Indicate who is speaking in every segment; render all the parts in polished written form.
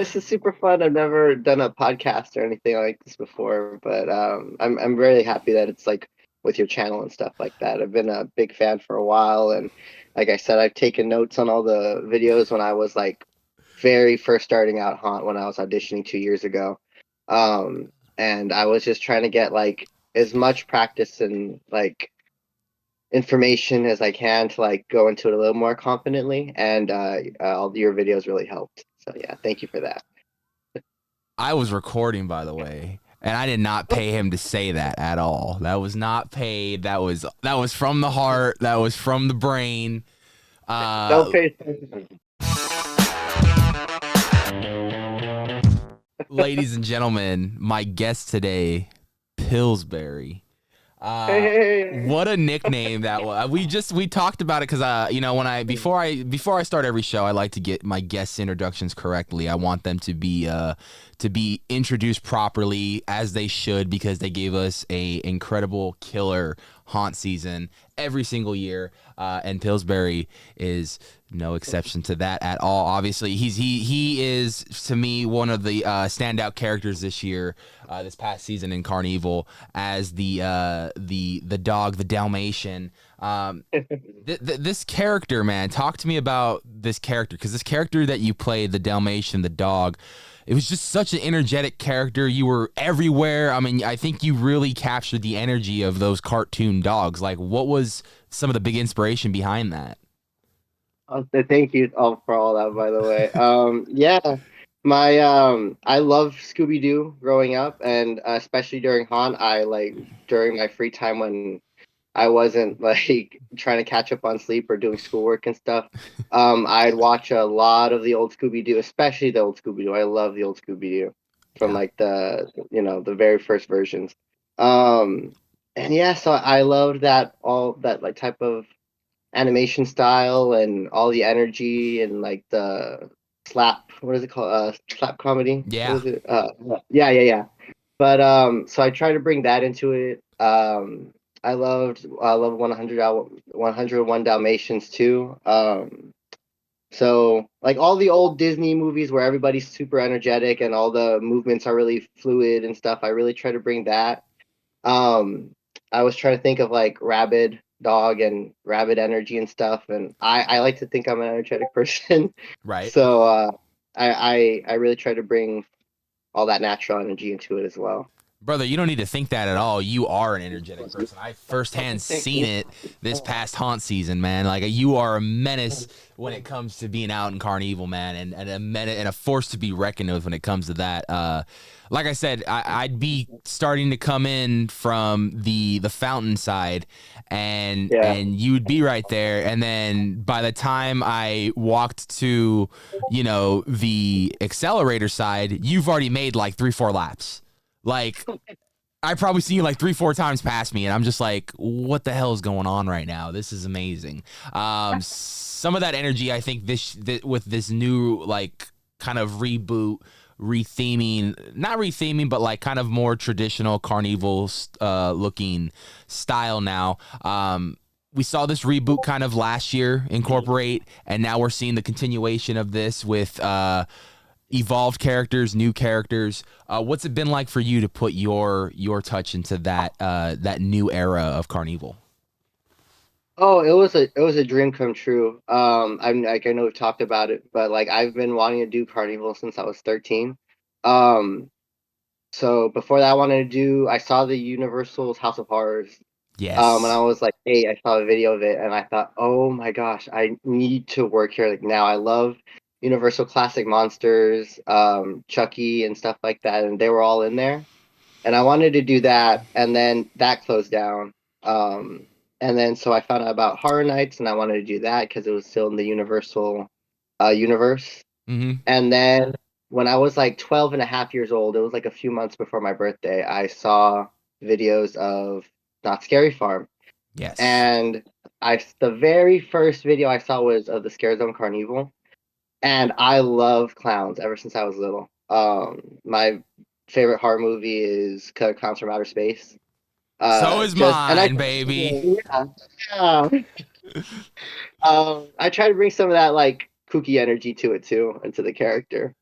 Speaker 1: This is super fun. I've never done a podcast or anything like this before, but I'm really happy that it's like with your channel and stuff like that. I've been a big fan for a while, and like I said, I've taken notes on all the videos when I was like very first starting out Haunt when I was auditioning 2 years ago. Um, and I was just trying to get like as much practice and like information as I can to like go into it a little more confidently. And all your videos really helped. So yeah, thank you for that.
Speaker 2: I was recording, by the way, and I did not pay him to say that at all. That was not paid. That was from the heart. That was from the brain.
Speaker 1: No
Speaker 2: Uh,
Speaker 1: pay.
Speaker 2: Ladies and gentlemen, my guest today, Pillsbury.
Speaker 1: Hey,
Speaker 2: Uh,
Speaker 1: hey, hey,
Speaker 2: what a nickname that was. We talked about it because when I
Speaker 1: hey.
Speaker 2: before I start every show, I like to get my guests' introductions correctly. I want them to be introduced properly as they should because they gave us a incredible killer haunt season every single year, and Pillsbury is no exception to that at all. Obviously, he is to me one of the standout characters this year, this past season in Carnevil as the dog, the Dalmatian. This character, man, talk to me about this character because this character that you played, the Dalmatian, the dog. It was just such an energetic character. You were everywhere. I mean, I think you really captured the energy of those cartoon dogs. Like, what was some of the big inspiration behind that?
Speaker 1: Thank you all for all that, by the way. Yeah, my I love Scooby Doo growing up, and especially during Haunt, I like during my free time when I wasn't like trying to catch up on sleep or doing schoolwork and stuff. I'd watch a lot of the old Scooby Doo, especially the old Scooby Doo. I love the old Scooby Doo from
Speaker 2: Yeah.
Speaker 1: like the very first versions. Um, and yeah, so I loved that all that like type of animation style and all the energy and like the slap. What is it called? Slap comedy. What
Speaker 2: Yeah.
Speaker 1: is it? Yeah. But so I try to bring that into it. I love 101 Dalmatians too. So like all the old Disney movies where everybody's super energetic and all the movements are really fluid and stuff. I really try to bring that. Um, I was trying to think of like rabid dog and rabid energy and stuff, and I like to think I'm an energetic person.
Speaker 2: Right.
Speaker 1: So I really try to bring all that natural energy into it as well.
Speaker 2: Brother, you don't need to think that at all. You are an energetic person. I firsthand
Speaker 1: Thank
Speaker 2: seen
Speaker 1: you.
Speaker 2: it this past haunt season, man. Like you are a menace when it comes to being out in Carnival, man, and a menace and a force to be reckoned with when it comes to that. Like I said, I'd be starting to come in from the fountain side,
Speaker 1: Yeah.
Speaker 2: and you would be right there. And then by the time I walked to, the accelerator side, you've already made like 3-4 laps. Like I probably seen you like 3-4 times past me, and I'm just like, what the hell is going on right now? This is amazing. Some of that energy, I think this with this new like kind of reboot, retheming, not retheming, but like kind of more traditional carnival looking style now. We saw this reboot kind of last year incorporate, and now we're seeing the continuation of this with evolved characters, new characters. What's it been like for you to put your touch into that new era of Carnival?
Speaker 1: Oh, it was a dream come true. I'm like I know we've talked about it, but like I've been wanting to do Carnival since I was 13. Um, so before that, I wanted to do. I saw the Universal's House of Horrors. And I
Speaker 2: Yes.
Speaker 1: was like, hey, I saw a video of it, and I thought, oh my gosh, I need to work here like now. I love Universal Classic Monsters, Chucky, and stuff like that, and they were all in there. And I wanted to do that, and then that closed down. Um, and then so I found out about Horror Nights, and I wanted to do that because it was still in the Universal universe.
Speaker 2: Mm-hmm.
Speaker 1: And then when I was like 12 and a half years old, it was like a few months before my birthday, I saw videos of Not Scary Farm.
Speaker 2: Yes.
Speaker 1: And the very first video I saw was of the Scare Zone Carnival, and I love clowns ever since I was little. My favorite horror movie is Killer Clowns from Outer Space.
Speaker 2: So is
Speaker 1: Just and I
Speaker 2: mine, baby.
Speaker 1: yeah, yeah. I try to bring some of that like kooky energy to it too, and to the character.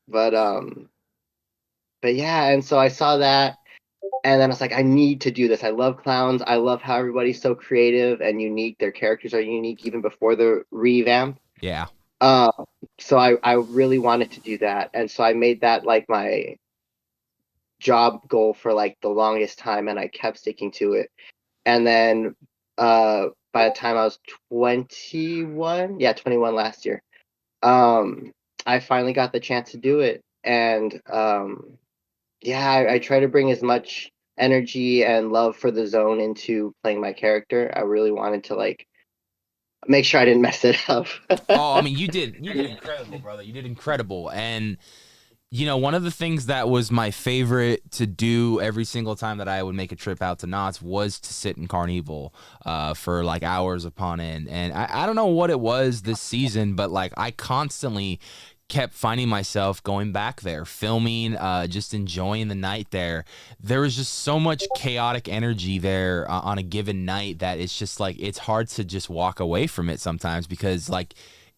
Speaker 1: But yeah, and so I saw that, and then I was like, I need to do this. I love clowns. I love how everybody's so creative and unique. Their characters are unique even before the revamp.
Speaker 2: Yeah.
Speaker 1: Uh, so I really wanted to do that, and so I made that like my job goal for like the longest time, and I kept sticking to it. And then by the time I was 21, yeah, 21 last year, um, I finally got the chance to do it, and yeah, I try to bring as much energy and love for the zone into playing my character. I really wanted to like make sure I didn't mess it up.
Speaker 2: Oh, I mean, you did incredible, brother. You did incredible. And you know, one of the things that was my favorite to do every single time that I would make a trip out to Knott's was to sit in Carnevil for like hours upon end. And I don't know what it was this season, but like I constantly kept finding myself going back there, filming, just enjoying the night there. There was just so much chaotic energy there on a given night that it's just like it's hard to just walk away from it sometimes because like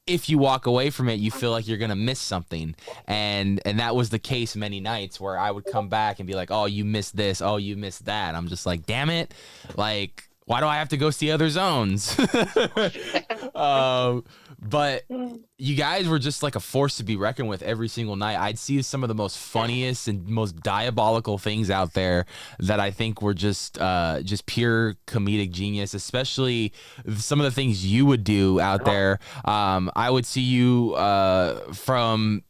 Speaker 2: if you walk away from it, you feel like you're gonna miss something, and that was the case many nights where I would come back and be like, "Oh, you missed this. Oh, you missed that." I'm just like, "Damn it! Like, why do I have to go see other zones?" um, but you guys were just like a force to be reckoned with every single night. I'd see some of the most funniest and most diabolical things out there that I think were just pure comedic genius, especially some of the things you would do out there. I would see you from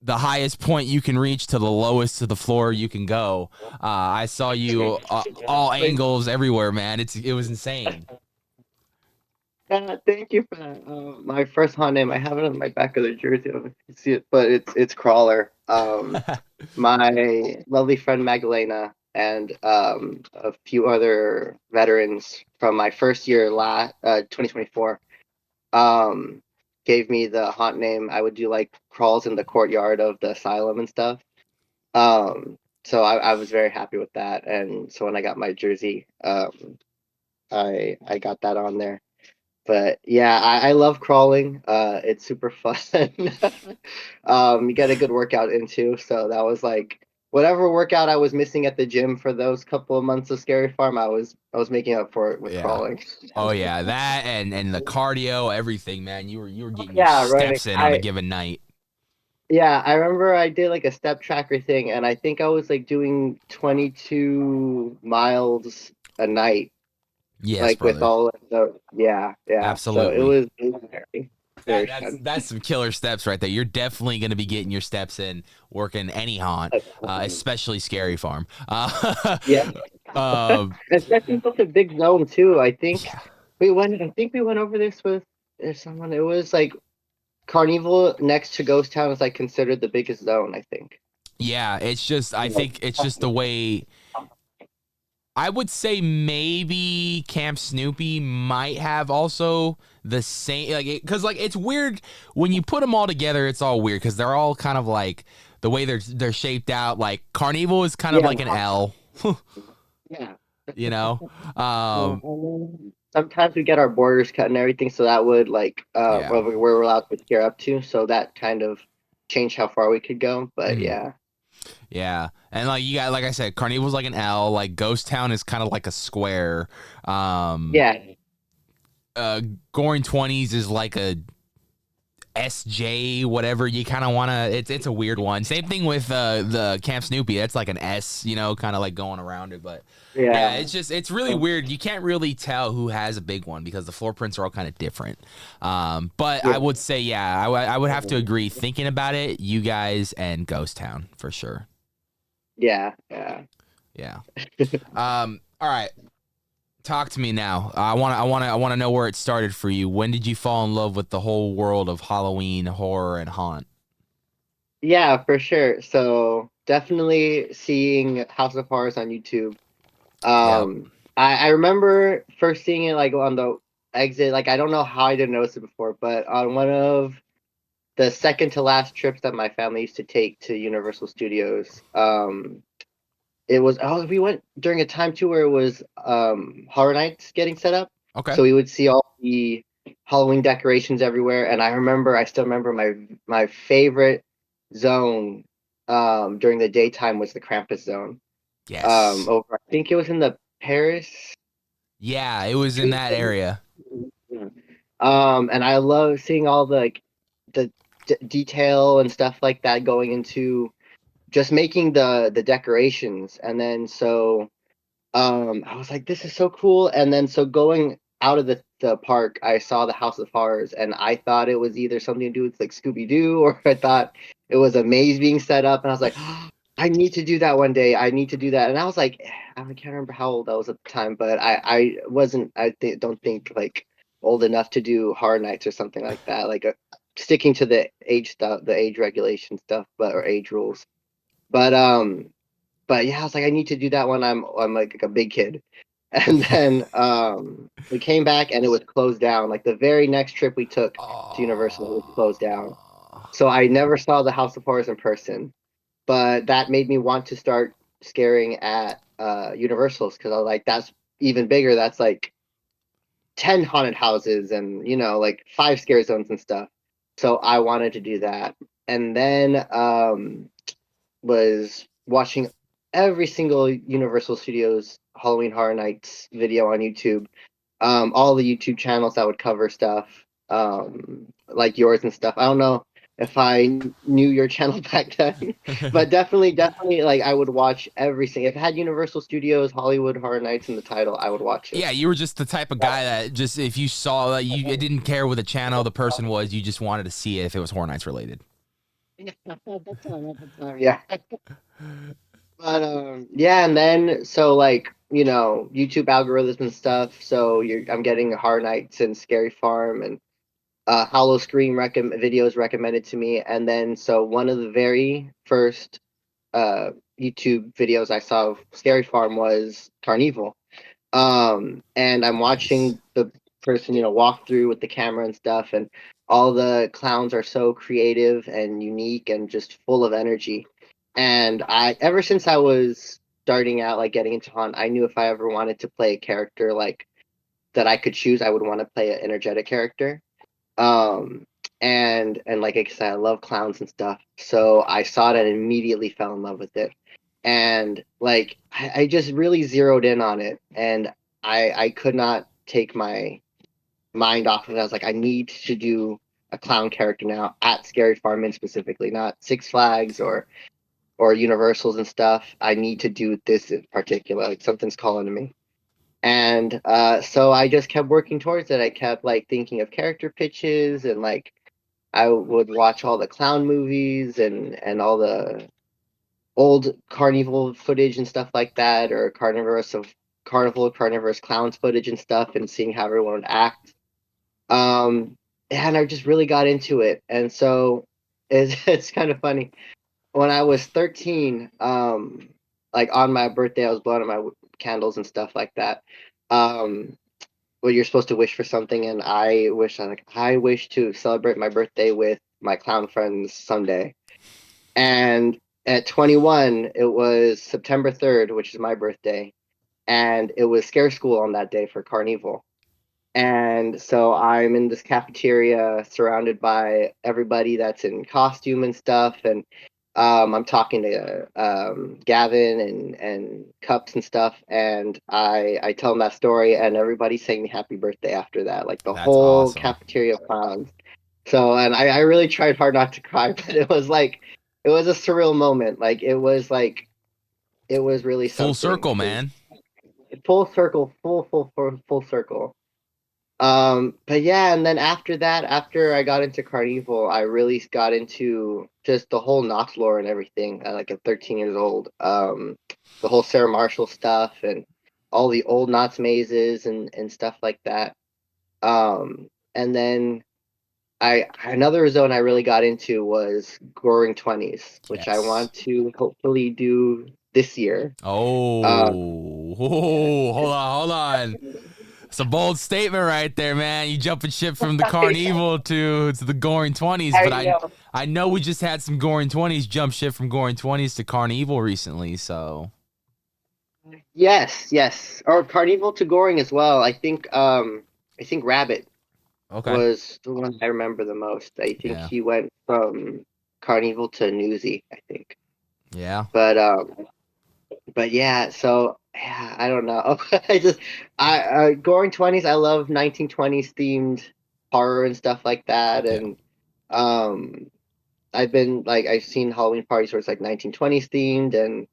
Speaker 2: the highest point you can reach to the lowest to the floor you can go. I saw you all angles everywhere, man. It was insane.
Speaker 1: Yeah, thank you for that. My first haunt name, I have it on my back of the jersey. I don't know if you can see it, but it's Crawler. My lovely friend Magdalena and a few other veterans from my first year, 2024, um, gave me the haunt name. I would do like crawls in the courtyard of the asylum and stuff. Um, so I was very happy with that, and so when I got my jersey, I got that on there. But yeah, I love crawling. It's super fun. You get a good workout into, so that was like whatever workout I was missing at the gym for those couple of months of Scary Farm, I was making up for it with
Speaker 2: Yeah.
Speaker 1: crawling.
Speaker 2: Oh yeah, that and the cardio, everything, man. You were getting your
Speaker 1: Yeah, running.
Speaker 2: steps in on a given night.
Speaker 1: Yeah, I remember I did like a step tracker thing, and I think I was like doing 22 miles a night,
Speaker 2: Yes,
Speaker 1: like with
Speaker 2: brother.
Speaker 1: all of the, yeah, yeah. So
Speaker 2: Absolutely.
Speaker 1: it was very,
Speaker 2: That
Speaker 1: very
Speaker 2: that's
Speaker 1: fun.
Speaker 2: that's some killer steps right there. You're definitely going to be getting your steps in working any haunt, especially Scary Farm.
Speaker 1: Yeah.
Speaker 2: Um,
Speaker 1: Especially such a big zone too.
Speaker 2: yeah,
Speaker 1: I think we went over this with someone. It was like Carnival next to Ghost Town is like considered the biggest zone, I think.
Speaker 2: yeah. It's just I think it's just the way I would say maybe Camp Snoopy might have also the same like because like it's weird when you put them all together. It's all weird because they're all kind of like the way they're shaped out. Like Carnival is kind of
Speaker 1: Yeah,
Speaker 2: like an L,
Speaker 1: yeah.
Speaker 2: you know.
Speaker 1: Yeah,
Speaker 2: Um,
Speaker 1: and then sometimes we get our borders cut and everything, so that would like
Speaker 2: yeah.
Speaker 1: where we're allowed to scare up to, so that kind of changed how far we could go. But
Speaker 2: Mhm.
Speaker 1: yeah,
Speaker 2: Yeah, and like you got, like I said, Carnival's like an L. Like Ghost Town is kind of like a square. Um,
Speaker 1: yeah,
Speaker 2: uh, Goring 20s is like a SJ, whatever you kind of want to. It's a weird one. Same thing with the Camp Snoopy. That's like an S, you know, kind of like going around it. But yeah,
Speaker 1: yeah.
Speaker 2: it's really weird. You can't really tell who has a big one because the floor prints are all kind of different. But I
Speaker 1: Yeah.
Speaker 2: would say, yeah, I would have to agree. Thinking about it, you guys and Ghost Town for sure.
Speaker 1: Yeah, yeah.
Speaker 2: Yeah. All right. Talk to me now. I want to know where it started for you. When did you fall in love with the whole world of Halloween horror and haunt?
Speaker 1: Yeah, for sure. So definitely seeing House of Horrors on YouTube.
Speaker 2: Yep.
Speaker 1: I remember first seeing it like on the exit. Like I don't know how I didn't notice it before, but on one of the second to last trips that my family used to take to Universal Studios, it was we went during a time too where it was Horror Nights getting set up,
Speaker 2: Okay.
Speaker 1: so we would see all the Halloween decorations everywhere. And I still remember my favorite zone during the daytime was the Krampus zone.
Speaker 2: Yes.
Speaker 1: Over, I think it was in the Paris
Speaker 2: Yeah, it was in
Speaker 1: street.
Speaker 2: that area.
Speaker 1: Yeah. And I love seeing all the like the detail and stuff like that going into just making the decorations. And then so I was like, this is so cool. And then so going out of the park, I saw the House of Horrors, and I thought it was either something to do with like Scooby Doo, or I thought it was a maze being set up. And I was like, oh, I need to do that one day. I need to do that. And I was like, I can't remember how old I was at the time, but I wasn't. Don't think like old enough to do Horror Nights or something like that. Like sticking to the age stuff, the age regulation stuff, but or age rules. But but yeah, I was like, I need to do that when I'm like a big kid. And then we came back and it was closed down. Like the very next trip we took to Universal was closed down.
Speaker 2: Oh.
Speaker 1: So I never saw the House of Horrors in person. But that made me want to start scaring at Universals, because I was like, that's even bigger. That's like 10 haunted houses and like 5 scare zones and stuff. So I wanted to do that. And then was watching every single Universal Studios Halloween Horror Nights video on YouTube. All the YouTube channels that would cover stuff, like yours and stuff. I don't know if I knew your channel back then, but definitely, like I would watch every single. If it had Universal Studios Hollywood Horror Nights in the title, I would watch it.
Speaker 2: Yeah, you were just the type of guy that just if you saw that you it didn't care what the channel the person was, you just wanted to see it if it was Horror Nights related.
Speaker 1: Yeah, at the time, yeah. But yeah, and then so like YouTube algorithms and stuff. So I'm getting Horror Nights and Scary Farm and Hollow Scream videos recommended to me, and then so one of the very first uh YouTube videos I saw of Scary Farm was Carnevil. And I'm
Speaker 2: Nice.
Speaker 1: watching the person, walk through with the camera and stuff, and all the clowns are so creative and unique and just full of energy. And ever since I was starting out, like getting into haunt, I knew if I ever wanted to play a character like that I could choose, I would want to play an energetic character. Um, and like I said, I love clowns and stuff. So I saw it and immediately fell in love with it. And like I just really zeroed in on it, and I could not take my mind off of it. I was like, I need to do a clown character now at Scary Farm, specifically, not Six Flags or Universals and stuff. I need to do this in particular. Like something's calling to me. And so I just kept working towards it. I kept like thinking of character pitches, and like I would watch all the clown movies and all the old Carnival footage and stuff like that, or Carnivorous Clowns footage and stuff, and seeing how everyone would act. Um, and I just really got into it. And so it's kind of funny. When I was 13, like on my birthday, I was blowing up my candles and stuff like that. Um, well, you're supposed to wish for something, and I wish to celebrate my birthday with my clown friends someday. And at 21, it was September 3rd, which is my birthday, and it was Scare School on that day for Carnival. And so I'm in this cafeteria surrounded by everybody that's in costume and stuff. And I'm talking to Gavin and Cups and stuff. And I tell them that story, and everybody sang me happy birthday after that, like the
Speaker 2: That's
Speaker 1: whole
Speaker 2: awesome.
Speaker 1: cafeteria of clowns. So, and I really tried hard not to cry, but it was a surreal moment. It was really
Speaker 2: Full
Speaker 1: something,
Speaker 2: circle,
Speaker 1: because
Speaker 2: man.
Speaker 1: full circle, full circle. But yeah, and then after that, after I got into Carnival, I really got into just the whole Knox lore and everything. Like at 13 years old, the whole Sarah Marshall stuff and all the old Knox mazes and stuff like that. And then another zone I really got into was Goring 20s, which I
Speaker 2: Yes.
Speaker 1: want to hopefully do this year. Uh,
Speaker 2: Oh, hold on, hold on. It's a bold statement right there, man. You jumping ship from the Carnival to the Goring 20s, but
Speaker 1: I know.
Speaker 2: I know we just had some Goring 20s jump ship from Goring 20s to Carnival recently, so
Speaker 1: Yes, yes. Or Carnival to Goring as well. I think Rabbit.
Speaker 2: Okay.
Speaker 1: was the one I remember the most. I think
Speaker 2: Yeah.
Speaker 1: he went from Carnevil to Newsy, I think.
Speaker 2: Yeah.
Speaker 1: But yeah, so yeah, I don't know. I just Goring 20s, I love 1920s themed horror and stuff like that.
Speaker 2: Yeah.
Speaker 1: And um I've seen Halloween parties where it's like 1920s themed, and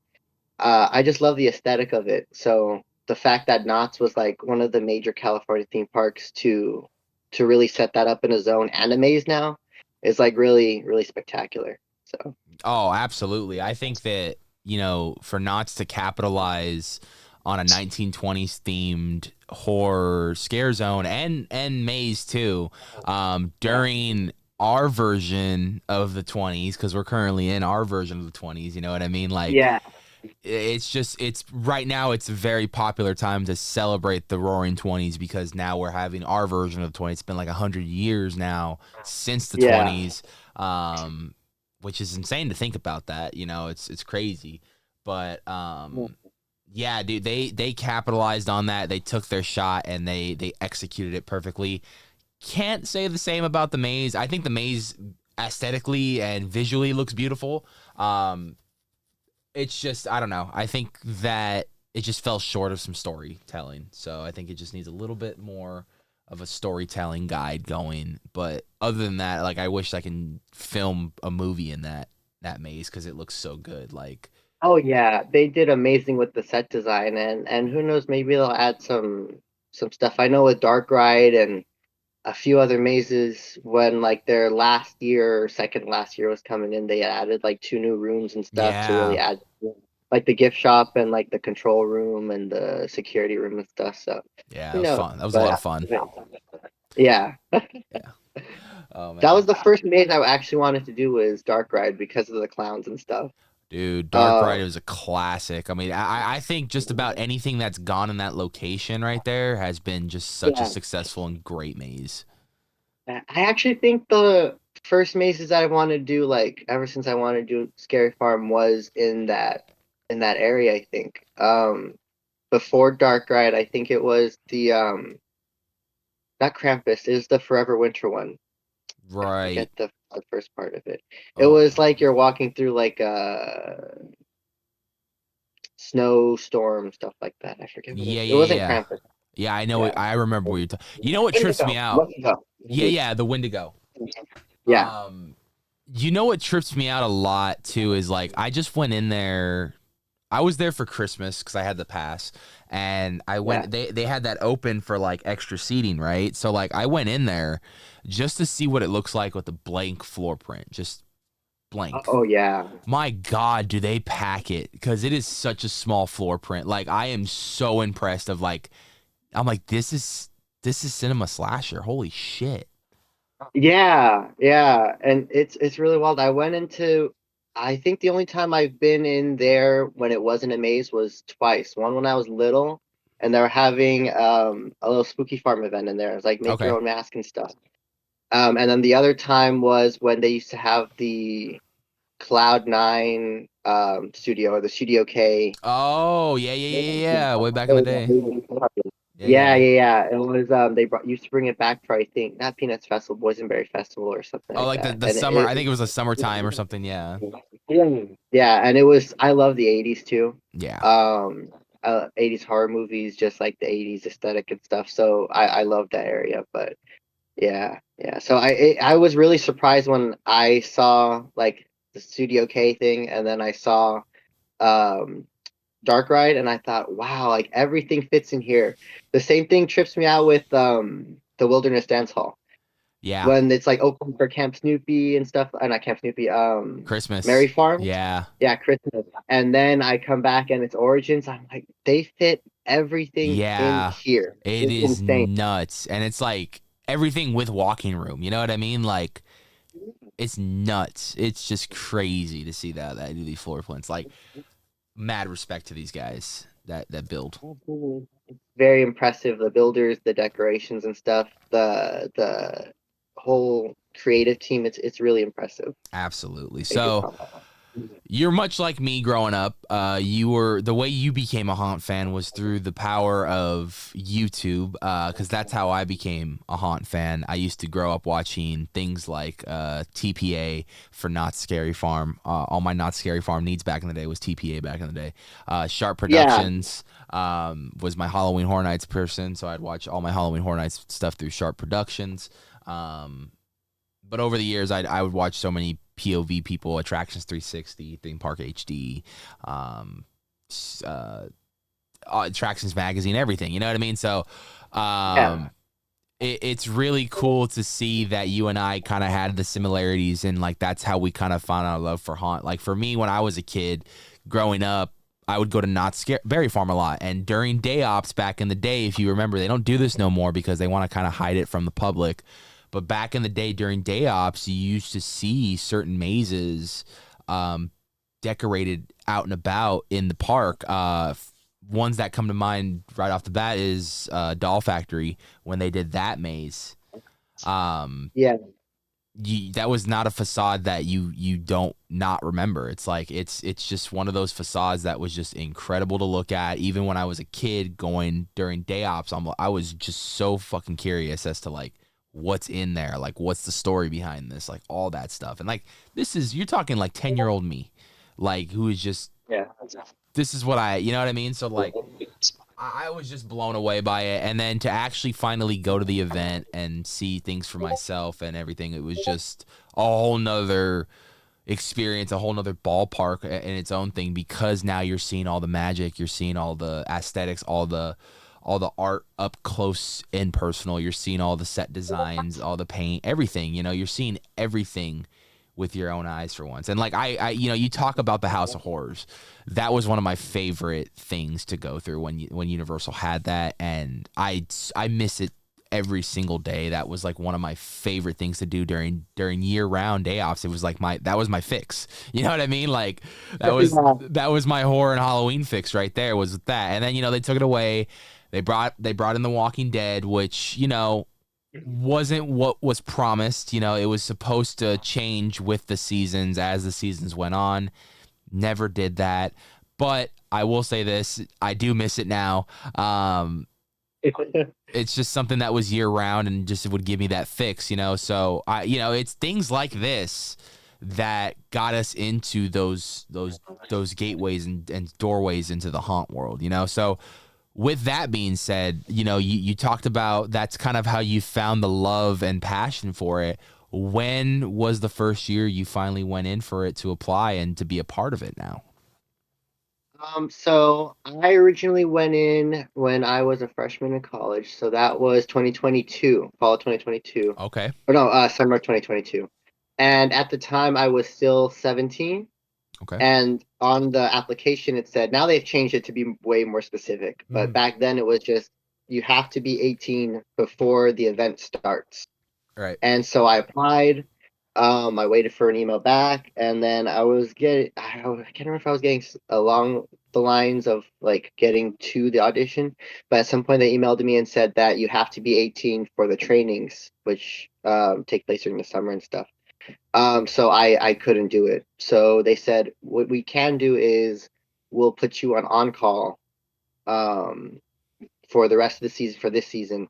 Speaker 1: I just love the aesthetic of it. So the fact that Knott's was like one of the major California theme parks to really set that up in a zone and a maze now is like really, really spectacular. So
Speaker 2: Oh, absolutely. I think that, for Knott's to capitalize on a 1920s themed horror scare zone and maze too,
Speaker 1: yeah.
Speaker 2: during our version of the 20s, because we're currently in our version of the 20s, you know what I mean? Like,
Speaker 1: Yeah.
Speaker 2: it's right now, it's a very popular time to celebrate the Roaring 20s because now we're having our version of the 20s. It's been like 100 years now since the
Speaker 1: Yeah.
Speaker 2: 20s, um, which is insane to think about that. It's crazy, but yeah, dude, they capitalized on that. They took their shot and they executed it perfectly. Can't say the same about the maze. I think the maze aesthetically and visually looks beautiful. It's just, I don't know. I think that it just fell short of some storytelling. So I think it just needs a little bit more of a storytelling guide going. But other than that, like, I wish I can film a movie in that maze because it looks so good. Like,
Speaker 1: Oh yeah, they did amazing with the set design, and who knows, maybe they'll add some stuff. I know with Dark Ride and a few other mazes when like their last year or second last year was coming in, they added like two new rooms and stuff to really
Speaker 2: yeah,
Speaker 1: add like the gift shop and like the control room and the security room and stuff. So
Speaker 2: yeah, it
Speaker 1: who
Speaker 2: was
Speaker 1: knows?
Speaker 2: fun. That was a lot
Speaker 1: But
Speaker 2: of fun.
Speaker 1: yeah,
Speaker 2: Yeah. Oh
Speaker 1: that
Speaker 2: man,
Speaker 1: was the first maze I actually wanted to do was Dark Ride because of the clowns and stuff.
Speaker 2: dude, Dark Ride
Speaker 1: Um,
Speaker 2: was a classic. I mean, I think just about anything that's gone in that location right there has been just such a
Speaker 1: yeah,
Speaker 2: successful and great maze.
Speaker 1: I actually think the first mazes that I wanted to do, like ever since I wanted to do Scary Farm, was in that area. I think. Before Dark Ride, I think it was the not Krampus, it was the Forever Winter one. I
Speaker 2: Right.
Speaker 1: forget the first part of it. It
Speaker 2: Oh,
Speaker 1: was like you're walking through like a snowstorm, stuff like that. I forget what
Speaker 2: yeah,
Speaker 1: it
Speaker 2: yeah,
Speaker 1: wasn't
Speaker 2: yeah.
Speaker 1: Krampus.
Speaker 2: Yeah, I know it.
Speaker 1: Yeah.
Speaker 2: I remember what you're talking. You know what trips me
Speaker 1: Indigo.
Speaker 2: out?
Speaker 1: Wendigo.
Speaker 2: Yeah, yeah, the Wendigo.
Speaker 1: Yeah.
Speaker 2: Um, you know what trips me out a lot too is like I just went in there. I was there for Christmas because I had the pass, and I
Speaker 1: Yeah.
Speaker 2: went. They had that open for like extra seating, right? So like I went in there just to see what it looks like with a blank floor print, just blank.
Speaker 1: Oh yeah.
Speaker 2: My God, do they pack it? Because it is such a small floor print. Like I am so impressed. I'm like, this is cinema slasher. Holy shit.
Speaker 1: Yeah, yeah, and it's really wild. I went into, I think the only time I've been in there when it wasn't a maze was twice. One when I was little, and they were having a little spooky farm event in there. It was like make your
Speaker 2: Okay.
Speaker 1: own mask and stuff. And then the other time was when they used to have the Cloud9 studio or the Studio K.
Speaker 2: Oh yeah, yeah, yeah, yeah, yeah. Way back in the day. Yeah,
Speaker 1: Yeah, yeah,
Speaker 2: yeah.
Speaker 1: yeah. It was they brought used to bring it back for I think not Peanuts Festival, Boysenberry Festival or something
Speaker 2: Oh,
Speaker 1: like
Speaker 2: like the
Speaker 1: that.
Speaker 2: the
Speaker 1: And
Speaker 2: summer. I think it was a summertime or something. Yeah.
Speaker 1: yeah, and it was I love the 80s too.
Speaker 2: Yeah.
Speaker 1: Um 80s horror movies just like the 80s aesthetic and stuff. So I love that area, but yeah, yeah. So I was really surprised when I saw like the Studio K thing and then I saw um Dark Ride, and I thought, wow, like everything fits in here. The same thing trips me out with the Wilderness Dance Hall
Speaker 2: Yeah.
Speaker 1: when it's like open for Camp Snoopy and stuff. Not Camp Snoopy, Mary
Speaker 2: Christmas.
Speaker 1: Farm.
Speaker 2: Yeah.
Speaker 1: Yeah, Christmas. And then I come back and it's Origins. I'm like, they fit everything in
Speaker 2: Yeah.
Speaker 1: here.
Speaker 2: It
Speaker 1: It's
Speaker 2: is
Speaker 1: insane.
Speaker 2: nuts, and it's like everything with walking room. You know what I mean? Like it's nuts. It's just crazy to see that do these floor plans. Like mad respect to these guys that build.
Speaker 1: Absolutely. It's very impressive. The builders, the decorations and stuff, the whole creative team. It's really impressive.
Speaker 2: Absolutely.
Speaker 1: They do
Speaker 2: So
Speaker 1: come.
Speaker 2: you're much like me growing up. You were the way you became a Haunt fan was through the power of YouTube, because that's how I became a Haunt fan. I used to grow up watching things like TPA for Not Scary Farm. All my Not Scary Farm needs back in the day was TPA back in the day. Sharp
Speaker 1: Yeah,
Speaker 2: Productions was my Halloween Horror Nights person, so I'd watch all my Halloween Horror Nights stuff through Sharp Productions. Um, but over the years, I would watch so many POV people, Attractions 360, Theme Park HD, um, uh, Attractions Magazine, everything. You know what I mean? So,
Speaker 1: yeah,
Speaker 2: um, it's really cool to see that you and I kind of had the similarities, and like that's how we kind of found our love for haunt. Like for me, when I was a kid, growing up, I would go to Not Scary Farm a lot, and during day ops back in the day, if you remember, they don't do this no more because they want to kind of hide it from the public. But back in the day, during day ops, you used to see certain mazes um, decorated out and about in the park. Ones that come to mind right off the bat is Doll Factory when they did that maze. Um,
Speaker 1: yeah.
Speaker 2: that was not a facade that you don't not remember. It's like it's just one of those facades that was just incredible to look at. Even when I was a kid going during day ops, I was just so fucking curious as to like what's in there, like what's the story behind this, like all that stuff. And like this is you're talking like 10-year-old me, like who is just
Speaker 1: Yeah.
Speaker 2: this is what you know what I mean? So like I was just blown away by it. And then to actually finally go to the event and see things for myself and everything, it was just a whole nother experience, a whole nother ballpark in its own thing, because now you're seeing all the magic, you're seeing all the aesthetics, all the art up close and personal. You're seeing all the set designs, all the paint, everything, you're seeing everything with your own eyes for once. And like you talk about the House of Horrors. That was one of my favorite things to go through when Universal had that, and I miss it every single day. That was like one of my favorite things to do during year round day offs. It was like that was my fix. You know what I mean? Like
Speaker 1: Yeah.
Speaker 2: that was my horror and Halloween fix right there, was that. And then they took it away. They brought in The Walking Dead, which wasn't what was promised. It was supposed to change with the seasons as the seasons went on. Never did that. But I will say this, I do miss it now. It's just something that was year round and just would give me that fix. So it's things like this that got us into those gateways and doorways into the haunt world. So with that being said, you talked about that's kind of how you found the love and passion for it. When was the first year you finally went in for it to apply and to be a part of it now?
Speaker 1: So I originally went in when I was a freshman in college, so that was 2022, fall of 2022.
Speaker 2: Okay.
Speaker 1: Or no, summer of 2022. And at the time I was still 17,
Speaker 2: Okay.
Speaker 1: and on the application it said, now they've changed it to be way more specific, but
Speaker 2: Mm,
Speaker 1: back then it was just you have to be 18 before the event starts.
Speaker 2: right.
Speaker 1: And so I applied. I waited for an email back, and then I can't remember if I was getting along the lines of like getting to the audition, but at some point they emailed me and said that you have to be 18 for the trainings, which take place during the summer and stuff. So I couldn't do it. So they said what we can do is we'll put you on call um, for the rest of the season for this season.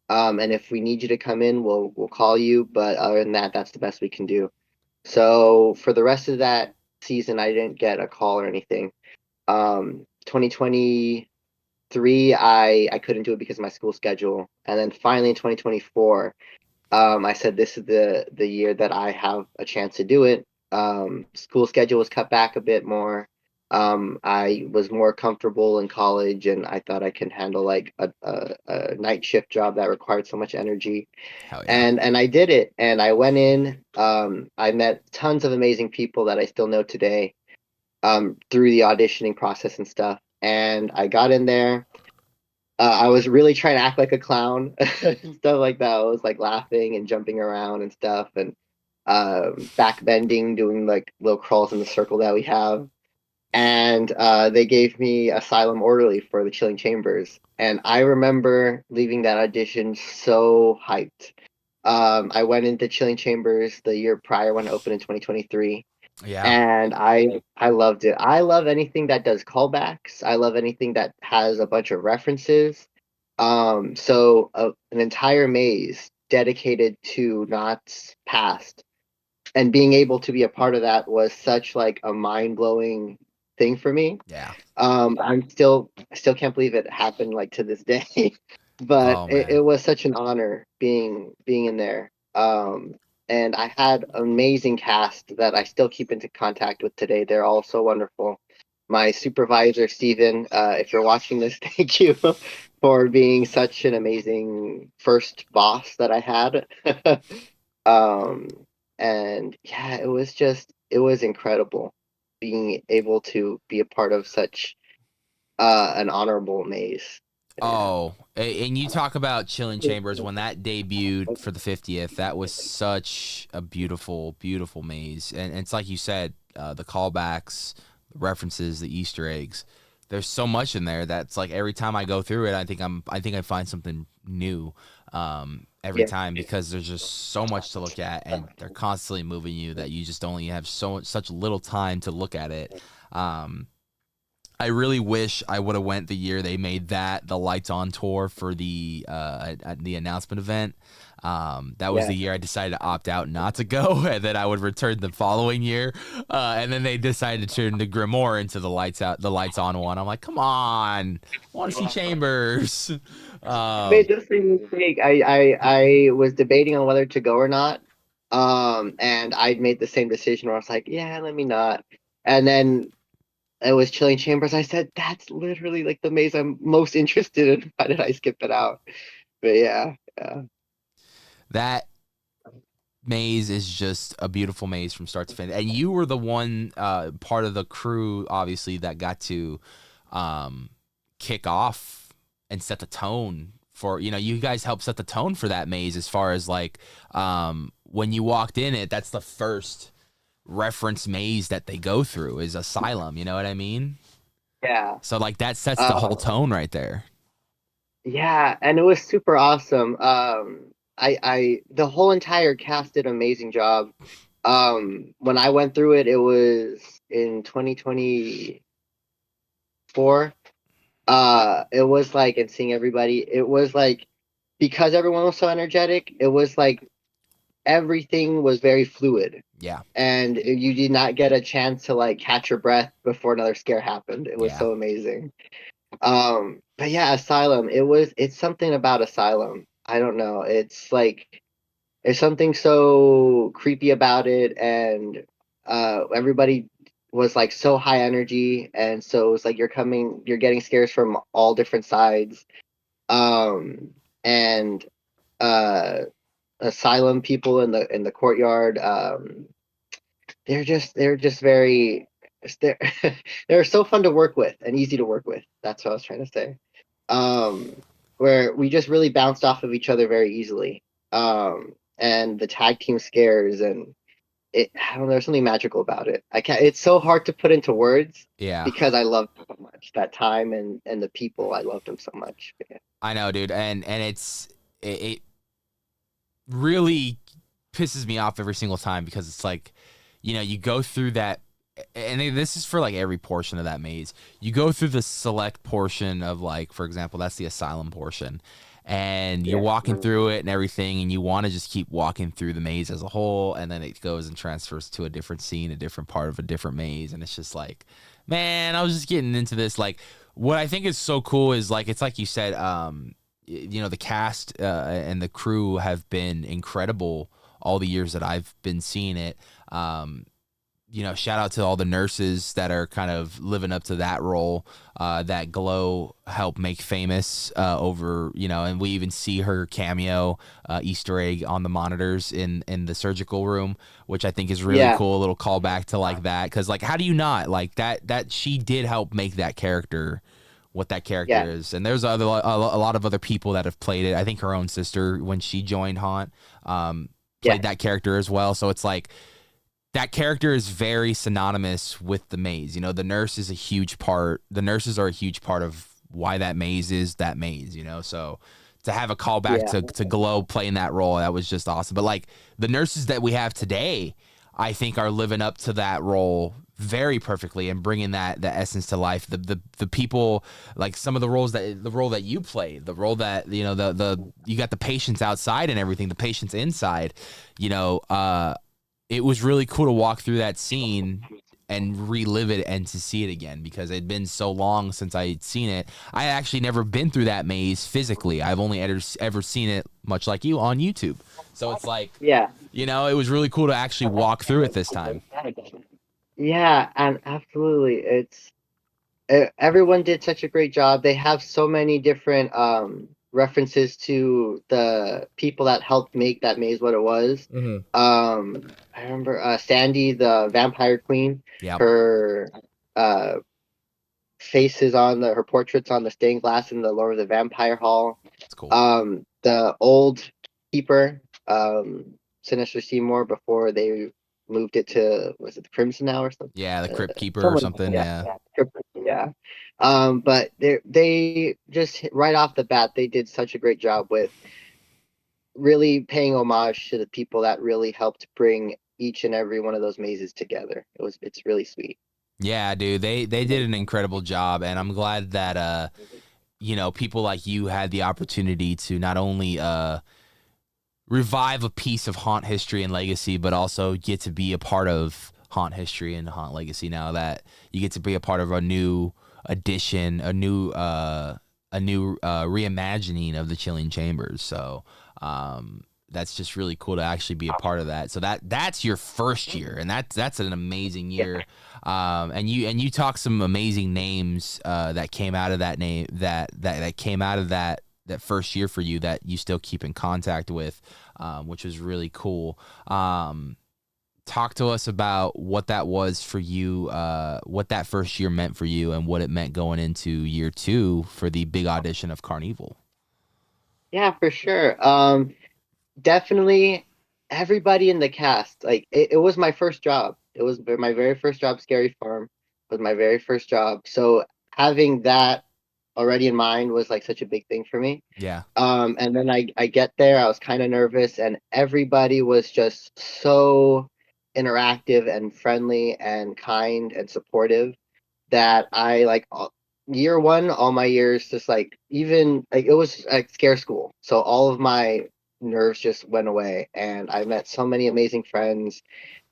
Speaker 1: And if we need you to come in, we'll call you. But other than that, that's the best we can do. So for the rest of that season, I didn't get a call or anything. 2023, I couldn't do it because of my school schedule, and then finally in 2024, I said this is the year that I have a chance to do it. School schedule was cut back a bit more. I was more comfortable in college, and I thought I can handle like a night shift job that required so much energy.
Speaker 2: Hell yeah.
Speaker 1: And I did it, and I went in. I met tons of amazing people that I still know today through the auditioning process and stuff. And I got in there. I was really trying to act like a clown and stuff like that. I was like laughing and jumping around and stuff, and back bending, doing like little crawls in the circle that we have. And they gave me Asylum Orderly for the Chilling Chambers. And I remember leaving that audition so hyped. I went into Chilling Chambers the year prior when it opened in 2023.
Speaker 2: Yeah.
Speaker 1: and I loved it. I love anything that does callbacks. I love anything that has a bunch of references. An entire maze dedicated to Knott's past, and being able to be a part of that was such like a mind-blowing thing for me.
Speaker 2: Yeah.
Speaker 1: I still can't believe it happened like to this day, but
Speaker 2: Oh
Speaker 1: it
Speaker 2: man.
Speaker 1: was such an honor being in there. And I had amazing cast that I still keep into contact with today. They're all so wonderful. My supervisor, Steven, if you're watching this, thank you for being such an amazing first boss that I had. um, and yeah, it was incredible being able to be a part of such an honorable maze. Yeah.
Speaker 2: Oh, and you talk about Chilling Chambers when that debuted for the 50th. That was such a beautiful, beautiful maze, and it's like you said, the callbacks, the references, the Easter eggs. There's so much in there that's like every time I go through it, I think I find something new every
Speaker 1: Yeah.
Speaker 2: time because there's just so much to look at, and they're constantly moving you that you just only have such little time to look at it. Um, I really wish I would have went the year they made that the lights on tour for the announcement event. That was
Speaker 1: Yeah.
Speaker 2: the year I decided to opt out not to go, and then I would return the following year. And then they decided to turn the Grimoire into the lights on one. I'm like, come on, I want to see Chambers.
Speaker 1: I made
Speaker 2: Um,
Speaker 1: the same mistake. I was debating on whether to go or not. And I made the same decision where I was like, yeah, let me not. And then it was Chilling Chambers. I said, that's literally like the maze I'm most interested in. Why did I skip it out? But yeah, yeah,
Speaker 2: that maze is just a beautiful maze from start to finish. And you were the one part of the crew, obviously, that got to um, kick off and set the tone for, you guys helped set the tone for that maze as far as like when you walked in it, that's the first reference maze that they go through is Asylum. You know what I mean?
Speaker 1: yeah.
Speaker 2: So like that sets the whole
Speaker 1: Uh,
Speaker 2: tone right there.
Speaker 1: yeah, and it was super awesome. The whole entire cast did an amazing job. When I went through it, it was in 2024. It was like, and seeing everybody, it was like, because everyone was so energetic, it was like everything was very fluid,
Speaker 2: Yeah.
Speaker 1: and you did not get a chance to like catch your breath before another scare happened. It was
Speaker 2: Yeah.
Speaker 1: so amazing. But yeah, Asylum, it's something about Asylum. I don't know. It's like there's something so creepy about it, and everybody was like so high energy, and so it's like you're getting scares from all different sides. And uh Asylum people in the courtyard, they're just very they're they're so fun to work with and easy to work with. That's what I was trying to say. Um, where we just really bounced off of each other very easily. And the tag team scares, and I don't know, there's something magical about it. I can't. It's so hard to put into words
Speaker 2: Yeah.
Speaker 1: because I love it so much that time and the people. I loved them so much. But yeah.
Speaker 2: I know, dude. And it really pisses me off every single time because it's like, you go through that, and this is for like every portion of that maze. You go through the select portion of like, for example, that's the asylum portion, and you're
Speaker 1: Yeah.
Speaker 2: walking through it and everything, and you want to just keep walking through the maze as a whole, and then it goes and transfers to a different scene, a different part of a different maze, and it's just like, man, I was just getting into this. Like, what I think is so cool is like, it's like you said, the cast and the crew have been incredible all the years that I've been seeing it. Shout out to all the nurses that are kind of living up to that role that Glow helped make famous and we even see her cameo Easter egg on the monitors in the surgical room, which I think is really
Speaker 1: Yeah.
Speaker 2: cool. A little callback to like that. Because like, how do you not like that she did help make that character what that character
Speaker 1: Yeah.
Speaker 2: is. And there's a lot of other people that have played it. I think her own sister, when she joined Haunt,
Speaker 1: Yeah.
Speaker 2: played that character as well. So it's like that character is very synonymous with the maze. The nurse is a huge part. The nurses are a huge part of why that maze is that maze. So to have a callback
Speaker 1: Yeah.
Speaker 2: to Glow playing that role, that was just awesome. But like the nurses that we have today, I think are living up to that role very perfectly and bringing that the essence to life. The people, like some of the roles that the role that you played, the role that the you got the patients outside and everything, the patients inside, you know, it was really cool to walk through that scene and relive it and to see it again because it had been so long since I had seen it. I had actually never been through that maze physically. I've only ever seen it, much like you, on YouTube. So it's like,
Speaker 1: Yeah.
Speaker 2: it was really cool to actually walk through it this time.
Speaker 1: Yeah, and absolutely. Everyone did such a great job. They have so many different references to the people that helped make that maze what it was.
Speaker 2: Mm-hmm.
Speaker 1: I remember Sandy, the vampire queen,
Speaker 2: Yep.
Speaker 1: her uh faces on her portraits on the stained glass in the Lord of the Vampire Hall.
Speaker 2: It's cool.
Speaker 1: The old keeper, Sinister Seymour, before they moved it to, was it the Crimson now or something?
Speaker 2: Yeah, the Crypt Keeper or
Speaker 1: Someone,
Speaker 2: something.
Speaker 1: yeah,
Speaker 2: Yeah.
Speaker 1: yeah. But they just right off the bat they did such a great job with really paying homage to the people that really helped bring each and every one of those mazes together. It's really sweet.
Speaker 2: Yeah, dude. They did an incredible job, and I'm glad that people like you had the opportunity to not only revive a piece of haunt history and legacy, but also get to be a part of haunt history and haunt legacy. Now that you get to be a part of a new addition, a new reimagining of the Chilling Chambers. So that's just really cool to actually be a part of that. So that's your first year, and that's an amazing
Speaker 1: Yeah,
Speaker 2: year. And you talk some amazing names that came out of that came out of that first year for you that you still keep in contact with, which was really cool. Talk to us about what that was for you, what that first year meant for you, and what it meant going into year two for the big audition of Carnevil.
Speaker 1: yeah, for sure. Definitely everybody in the cast, like it was my first job. It was my very first job. Scary Farm was my very first job. So having that already in mind was like such a big thing for me.
Speaker 2: Yeah.
Speaker 1: And then I get there, I was kind of nervous, and everybody was just so interactive and friendly and kind and supportive that I like year one, all my years, just like even like it was like scare school. So all of my nerves just went away, and I met so many amazing friends,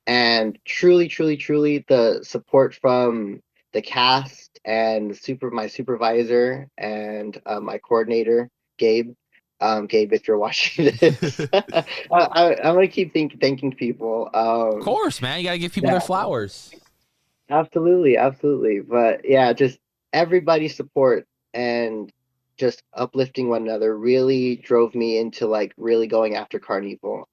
Speaker 1: and truly, truly, truly, the support from the cast and my supervisor and my coordinator, Gabe. Gabe, if you're watching this, I'm gonna keep thanking people.
Speaker 2: Of course, man. You got to give people their
Speaker 1: Yeah,
Speaker 2: flowers.
Speaker 1: absolutely, absolutely. But yeah, just everybody's support and just uplifting one another really drove me into like really going after Carnival.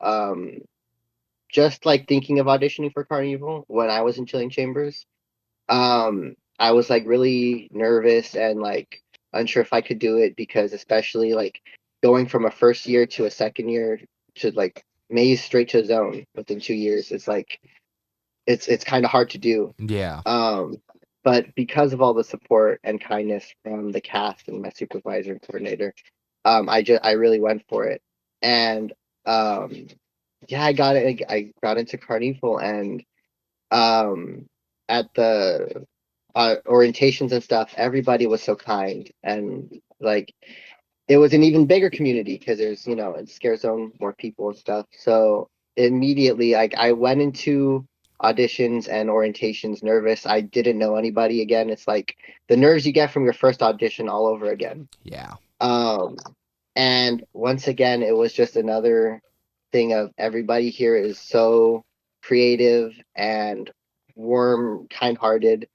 Speaker 1: Just like thinking of auditioning for Carnival when I was in Chilling Chambers, I was like really nervous and like unsure if I could do it because especially like going from a first year to a second year to like maze straight to a zone within 2 years, it's like it's kind of hard to do.
Speaker 2: Yeah.
Speaker 1: Um, but because of all the support and kindness from the cast and my supervisor and coordinator, I really went for it. And um, yeah, I got it. I got into Carnival, and um, at the orientations and stuff, everybody was so kind, and like it was an even bigger community because there's in Scare Zone more people and stuff. So immediately, like I went into auditions and orientations nervous. I didn't know anybody again. It's like the nerves you get from your first audition all over again.
Speaker 2: Yeah.
Speaker 1: Um, and once again, it was just another thing of everybody here is so creative and warm, kind-hearted.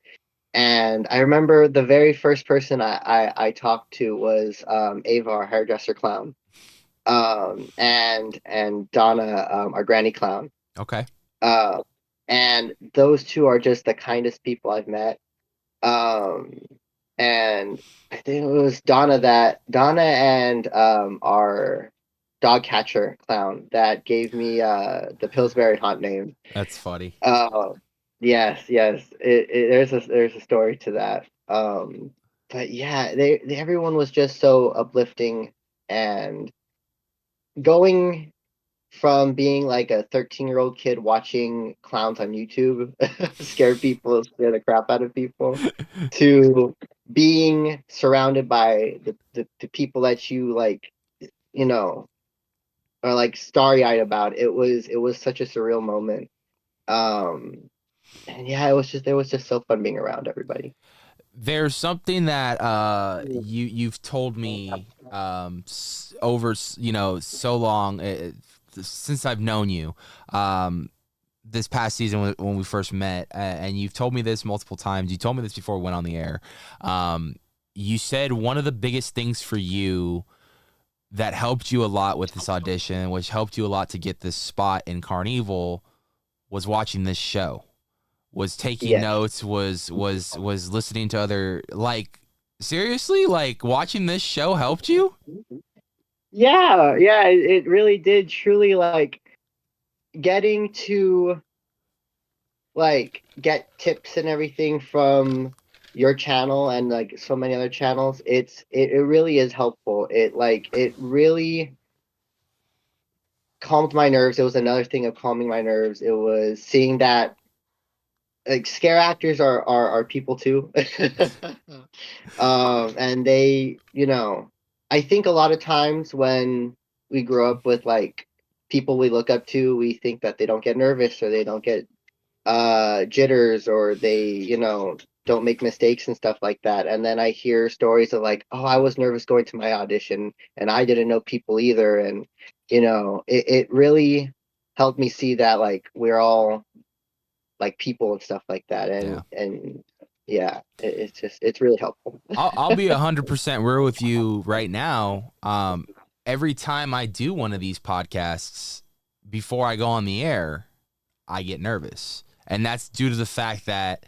Speaker 1: And I remember the very first person I talked to was Ava, our hairdresser clown, and Donna, our granny clown.
Speaker 2: Okay.
Speaker 1: Uh, and those two are just the kindest people I've met. Um, and I think it was Donna and our dog catcher clown that gave me the Pillsbury haunt name.
Speaker 2: That's funny.
Speaker 1: Oh, yes, yes. There's a story to that. But yeah, everyone was just so uplifting and going. from being like a 13-year-old kid watching clowns on YouTube scare the crap out of people, to being surrounded by the people that you like, you know, are like starry-eyed about. It was such a surreal moment. Um, and yeah, it was just so fun being around everybody.
Speaker 2: There's something that you've told me over so long since I've known you. Um, this past season when we first met, and you've told me this multiple times. You told me this before we went on the air. Um, you said one of the biggest things for you that helped you a lot with this audition, which helped you a lot to get this spot in Carnevil, was watching this show, was taking
Speaker 1: Yes.
Speaker 2: notes, was listening to other, like, seriously, like watching this show helped you?
Speaker 1: Yeah, yeah, it really did truly like getting to like get tips and everything from your channel and like so many other channels. It really is helpful. It really calmed my nerves. It was another thing of calming my nerves. It was seeing that like scare actors are people too. And they, I think a lot of times when we grow up with like people we look up to, we think that they don't get nervous or they don't get jitters or they, don't make mistakes and stuff like that. And then I hear stories of like, oh, I was nervous going to my audition and I didn't know people either. And, it really helped me see that like we're all like people and stuff like that.
Speaker 2: Yeah.
Speaker 1: And yeah, it's really helpful.
Speaker 2: I'll be 100% real with you right now. Every time I do one of these podcasts, before I go on the air, I get nervous. And that's due to the fact that,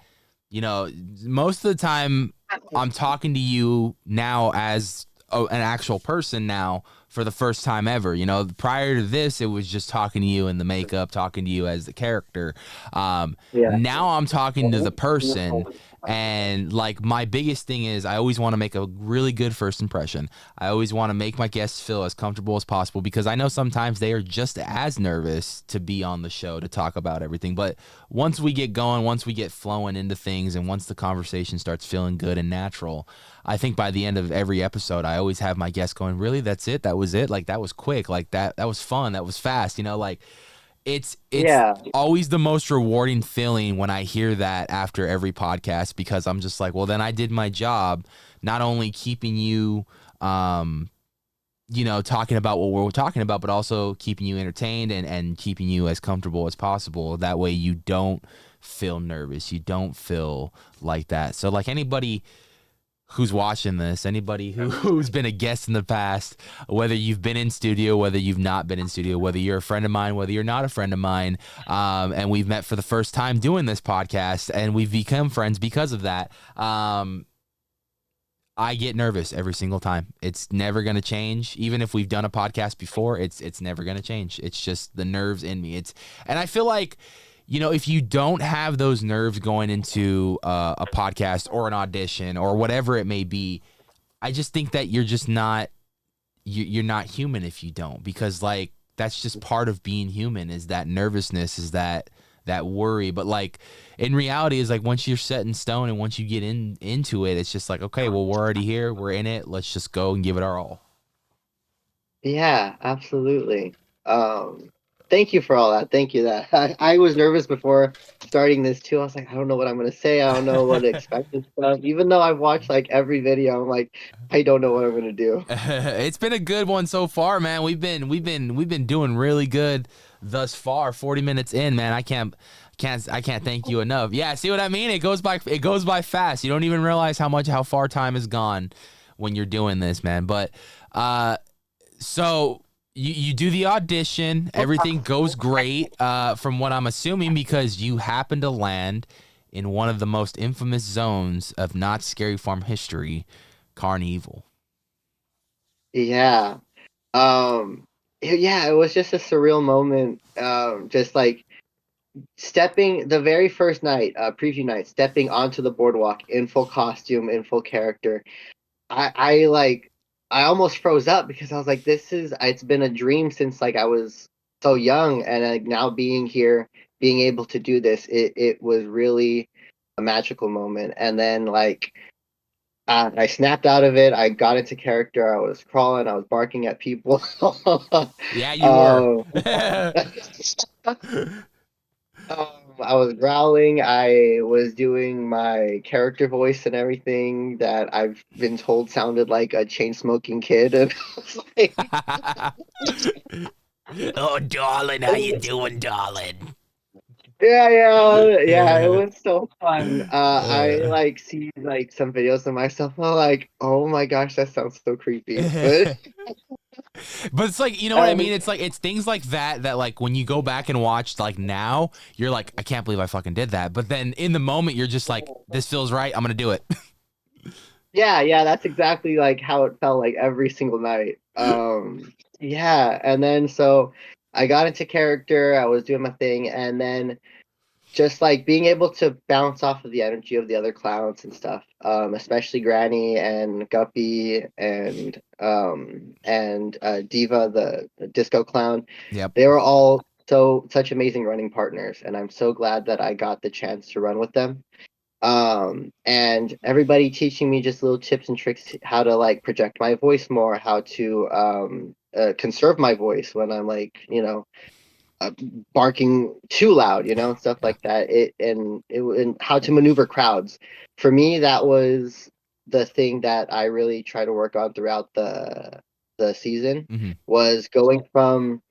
Speaker 2: most of the time I'm talking to you now as an actual person now for the first time ever. Prior to this, it was just talking to you in the makeup, talking to you as the character.
Speaker 1: Yeah.
Speaker 2: Now I'm talking to the person. And like my biggest thing is I always want to make a really good first impression. I always want to make my guests feel as comfortable as possible because I know sometimes they are just as nervous to be on the show to talk about everything. But once we get going, once we get flowing into things, and once the conversation starts feeling good and natural, I think by the end of every episode, I always have my guests going, "Really? That's it? That was it? Like that was quick? Like that was fun? That was fast? Like." It's
Speaker 1: Yeah.
Speaker 2: always the most rewarding feeling when I hear that after every podcast because I'm just like, well, then I did my job, not only keeping you, talking about what we're talking about, but also keeping you entertained and keeping you as comfortable as possible. That way you don't feel nervous. You don't feel like that. So like anybody who's watching this, anybody who's been a guest in the past, whether you've been in studio, whether you've not been in studio, whether you're a friend of mine, whether you're not a friend of mine, and we've met for the first time doing this podcast, and we've become friends because of that. I get nervous every single time. It's never going to change. Even if we've done a podcast before, it's never going to change. It's just the nerves in me. And I feel like, if you don't have those nerves going into a podcast or an audition or whatever it may be, I just think that you're just not you're not human if you don't, because like that's just part of being human, is that nervousness, is that worry. But like in reality is like once you're set in stone and once you get into it, it's just like, okay, well, we're already here, we're in it, let's just go and give it our all.
Speaker 1: Yeah, absolutely. Um, Thank you for all that. Thank you that I was nervous before starting this too. I was like, I don't know what I'm gonna say. I don't know what to expect and stuff. Even though I've watched like every video, I'm like, I don't know what I'm gonna do.
Speaker 2: It's been a good one so far, man. We've been doing really good thus far. 40 minutes in, man. I can't thank you enough. Yeah, see what I mean? It goes by fast. You don't even realize how far time has gone when you're doing this, man. But so you do the audition, everything goes great, from what I'm assuming, because you happen to land in one of the most infamous zones of Not Scary Farm history, Carnevil.
Speaker 1: Yeah. Yeah, it was just a surreal moment. Just like stepping the very first night, preview night, stepping onto the boardwalk in full costume, in full character. I almost froze up because I was like, this is it's been a dream since like I was so young, and like now being here, being able to do this, it was really a magical moment. And then like I snapped out of it. I got into character. I was crawling. I was barking at people.
Speaker 2: Yeah, you were.
Speaker 1: um, I was growling. I was doing my character voice and everything that I've been told sounded like a chain smoking kid, and I was like,
Speaker 2: Oh, darling, how you doing, darling?
Speaker 1: yeah, yeah, yeah. It was so fun. I
Speaker 2: Uh,
Speaker 1: like see like some videos of myself. I'm like, oh my gosh, that sounds so creepy. But
Speaker 2: But it's like, you know what I mean?
Speaker 1: um,
Speaker 2: It's like it's things like that that like when you go back and watch like now, you're like, I can't believe I fucking did that. But then in the moment, you're just like, this feels right. I'm gonna do it.
Speaker 1: yeah, yeah, that's exactly like how it felt like every single night. Yeah, and then so I got into character. I was doing my thing, and then just like being able to bounce off of the energy of the other clowns and stuff, especially Granny and Guppy and Diva, the disco clown.
Speaker 2: Yep.
Speaker 1: They were all such amazing running partners, and I'm so glad that I got the chance to run with them. And everybody teaching me just little tips and tricks how to like project my voice more, how to conserve my voice when I'm like, uh, barking too loud, stuff
Speaker 2: Yeah.
Speaker 1: like that. And how to maneuver crowds. For me, that was the thing that I really try to work on throughout the season,
Speaker 2: Hmm.
Speaker 1: was going from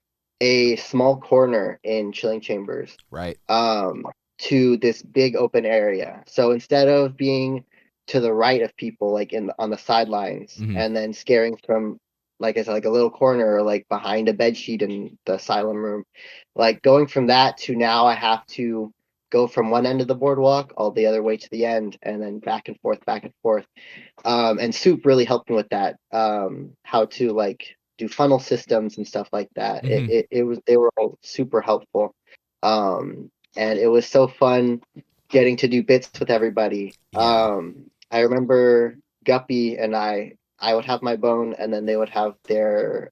Speaker 1: a small corner in Chilling Chambers
Speaker 2: Right.
Speaker 1: um, to this big open area. So instead of being to the right of people, like on the sidelines,
Speaker 2: Hmm.
Speaker 1: and then scaring from, like I said, like a little corner or like behind a bed sheet in the asylum room, like going from that to now I have to go from one end of the boardwalk all the other way to the end, and then back and forth, back and forth. And Soup really helped me with that. How to like do funnel systems and stuff like that. It,
Speaker 2: Hmm.
Speaker 1: it, it was they were all super helpful. And it was so fun getting to do bits with everybody.
Speaker 2: Yeah.
Speaker 1: I remember Guppy and I would have my bone, and then they would have their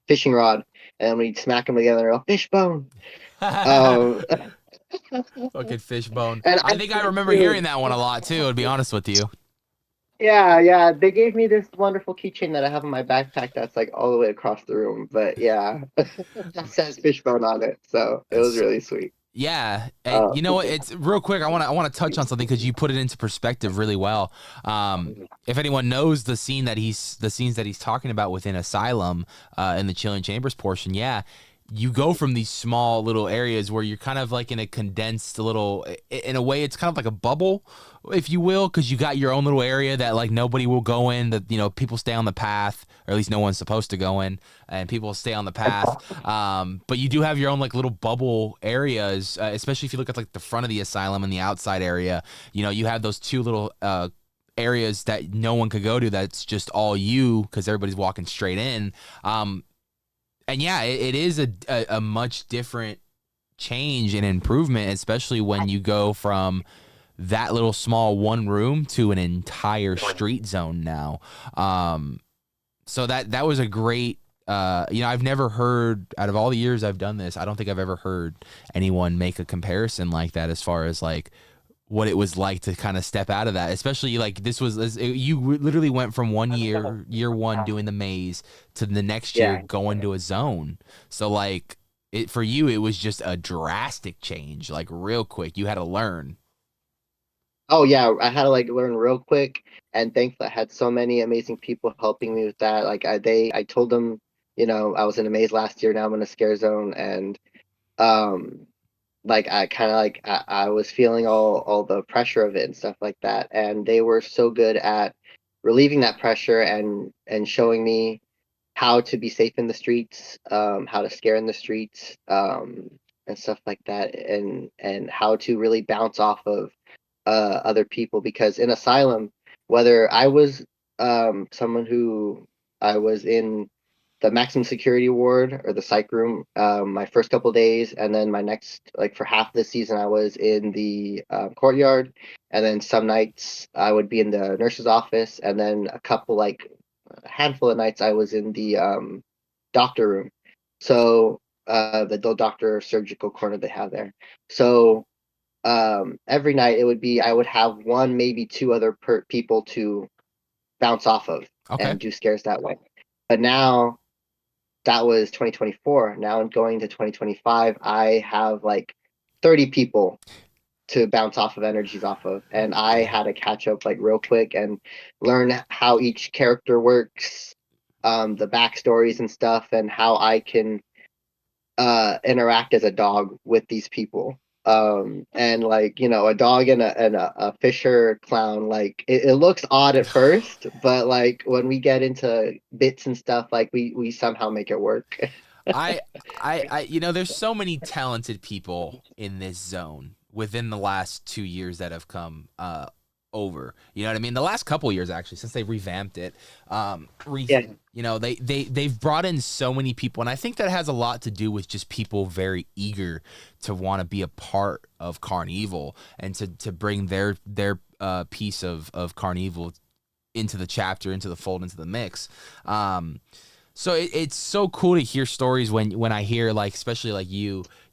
Speaker 1: fishing rod, and we'd smack them together. Oh, fish bone. Um,
Speaker 2: Fucking fishbone.
Speaker 1: and
Speaker 2: I think I remember hearing
Speaker 1: dude,
Speaker 2: that one a lot too, to be honest with you.
Speaker 1: yeah, yeah. They gave me this wonderful keychain that I have in my backpack that's like all the way across the room. But yeah, that says Fishbone on it, so it was
Speaker 2: That's
Speaker 1: really sweet.
Speaker 2: Yeah, and
Speaker 1: Uh,
Speaker 2: you know what? It's real quick. I want to touch on something because you put it into perspective really well. If anyone knows the scenes that he's talking about within Asylum, in the Chilling Chambers portion, yeah, you go from these small little areas where you're kind of like in a condensed little, in a way, it's kind of like a bubble, if you will, because you got your own little area that like nobody will go in. That people stay on the path, or at least no one's supposed to go in, and people stay on the path. But you do have your own like little bubble areas, especially if you look at like the front of the asylum and the outside area. You have those two little areas that no one could go to. That's just all you because everybody's walking straight in. And yeah, it is a much different change and improvement, especially when you go from that little small one room to an entire street zone now. So that was a great. I've never heard, out of all the years I've done this, I don't think I've ever heard anyone make a comparison like that as far as like what it was like to kind of step out of that. Especially like you literally went from year one doing the maze to the next year
Speaker 1: yeah.
Speaker 2: going to a zone. So like it for you, it was just a drastic change, like real quick. You had to learn.
Speaker 1: Oh yeah, I had to like learn real quick, and thankfully I had so many amazing people helping me with that. Like I told them, I was in a maze last year. Now I'm in a scare zone, and um, like I kind of like I was feeling all the pressure of it and stuff like that, and they were so good at relieving that pressure and showing me how to be safe in the streets, how to scare in the streets, and stuff like that, and how to really bounce off of other people. Because in asylum, whether I was someone who I was in the maximum security ward or the psych room my first couple days, and then my next, like for half the season I was in the courtyard, and then some nights I would be in the nurse's office, and then a handful of nights I was in the doctor room. So the doctor surgical corner they have there. So every night it would be I would have one, maybe two other people to bounce off of
Speaker 2: Okay.
Speaker 1: and do scares that way. But now that was 2024. Now I'm going to 2025. I have like 30 people to bounce off of energies off of, and I
Speaker 2: Yeah.
Speaker 1: had to catch up like real quick and learn how each character works, the backstories and stuff, and how I can interact as a dog with these people. And like, you know, a dog and a fisher clown, like it looks odd at first, but like when we get into bits and stuff, like we somehow make it work.
Speaker 2: I, you know, there's so many talented people in this zone within the last 2 years that have come over. You know what I mean? The last couple years, actually, since they revamped it,
Speaker 1: Yeah.
Speaker 2: you know, they've brought in so many people, and I think that has a lot to do with just people very eager to want to be a part of Carnevil and to bring their piece of Carnevil into the chapter, into the fold, into the mix. So it's so cool to hear stories when I hear, like, especially like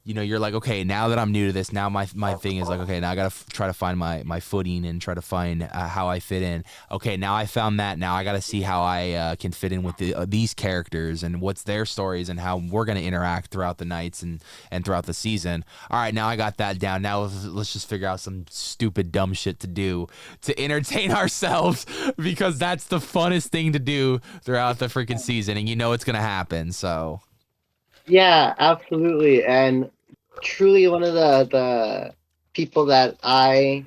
Speaker 2: you know, you're like, okay, now that I'm new to this, now my thing is like, okay, now I gotta try to find my footing and try to find how I fit in. Okay, now I found that. Now I gotta see how I can fit in with these characters and what's their stories and how we're gonna interact throughout the nights and throughout the season. All right, now I got that down. Now let's just figure out some stupid dumb shit to do to entertain ourselves, because that's the funnest thing to do throughout the freaking season, and you know it's gonna happen. So
Speaker 1: Yeah, absolutely. And truly one of the people that I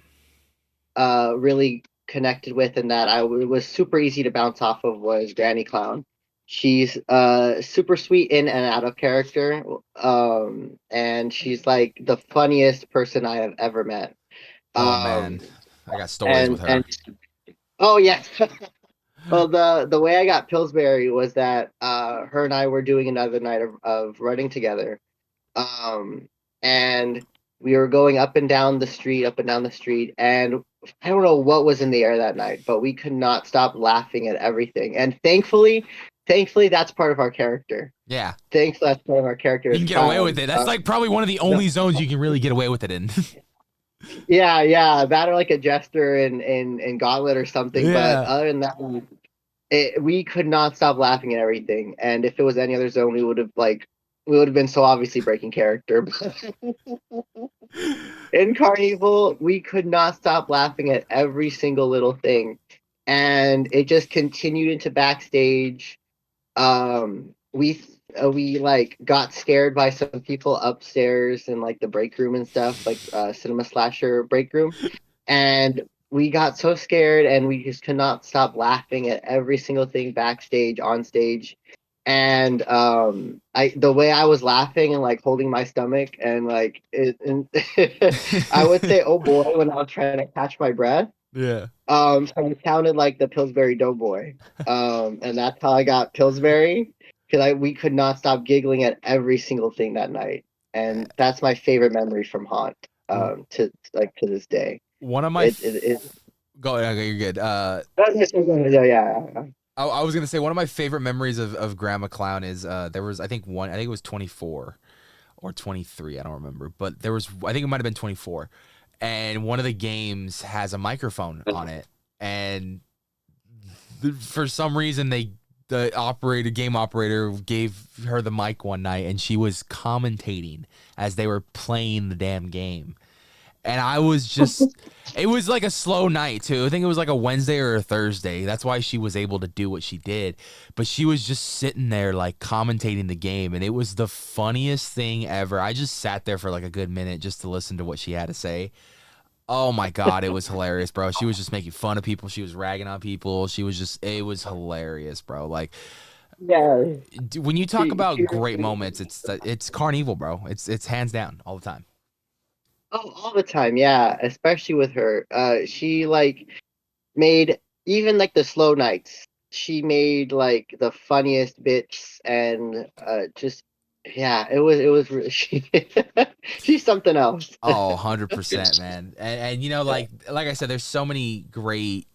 Speaker 1: really connected with and that was super easy to bounce off of was Granny Clown. She's super sweet in and out of character. And she's like the funniest person I have ever met.
Speaker 2: oh man,
Speaker 1: Um
Speaker 2: I got stories with
Speaker 1: and
Speaker 2: her.
Speaker 1: oh yeah. Well, the way I got Pillsbury was that her and I were doing another night of running together. Um, and we were going up and down the street, and I don't know what was in the air that night, but we could not stop laughing at everything. And thankfully, that's part of our character.
Speaker 2: Yeah,
Speaker 1: Thankfully, that's part of our character
Speaker 2: you
Speaker 1: as
Speaker 2: can get away with
Speaker 1: clowns.
Speaker 2: it. That's like probably one of the only zones you can really get away with it in.
Speaker 1: Yeah, yeah, that or like a jester in Gauntlet or something. But
Speaker 2: Yeah.
Speaker 1: other than that, we could not stop laughing at everything. And if it was any other zone, we would have been so obviously breaking character. In Carnival, we could not stop laughing at every single little thing. And it just continued into backstage. We like got scared by some people upstairs in like the break room and stuff, like cinema slasher break room. And we got so scared and we just could not stop laughing at every single thing backstage, on stage. And I the way I was laughing and like holding my stomach and like I would say oh boy when I was trying to catch my breath.
Speaker 2: Yeah.
Speaker 1: So it sounded like the Pillsbury Doughboy. And that's how I got Pillsbury because I we could not stop giggling at every single thing that night. And that's my favorite memory from Haunt. To like to this day.
Speaker 2: One of my
Speaker 1: It
Speaker 2: go okay, you're good.
Speaker 1: yeah, yeah.
Speaker 2: I was gonna say one of my favorite memories of Grandma Clown is there was I think it was 24 or 23, I don't remember, but there was, I think it might have been 24, and one of the games has a microphone on it, and for some reason the game operator gave her the mic one night, and she was commentating as they were playing the damn game. And I was just, it was like a slow night too. I think it was like a Wednesday or a Thursday. That's why she was able to do what she did. But she was just sitting there like commentating the game, and it was the funniest thing ever. I just sat there for like a good minute just to listen to what she had to say. Oh my God, it was hilarious, bro. She was just making fun of people. She was ragging on people. She was just, it was hilarious, bro. Like,
Speaker 1: Yeah.
Speaker 2: when you talk
Speaker 1: She
Speaker 2: about great moments, it's Carnival, bro. It's hands down all the time.
Speaker 1: oh all the time, yeah. Especially with her. She like made even like the slow nights. She made like the funniest bits and just yeah, she she's something else.
Speaker 2: Oh, 100%, man. And you know, like I said, there's so many great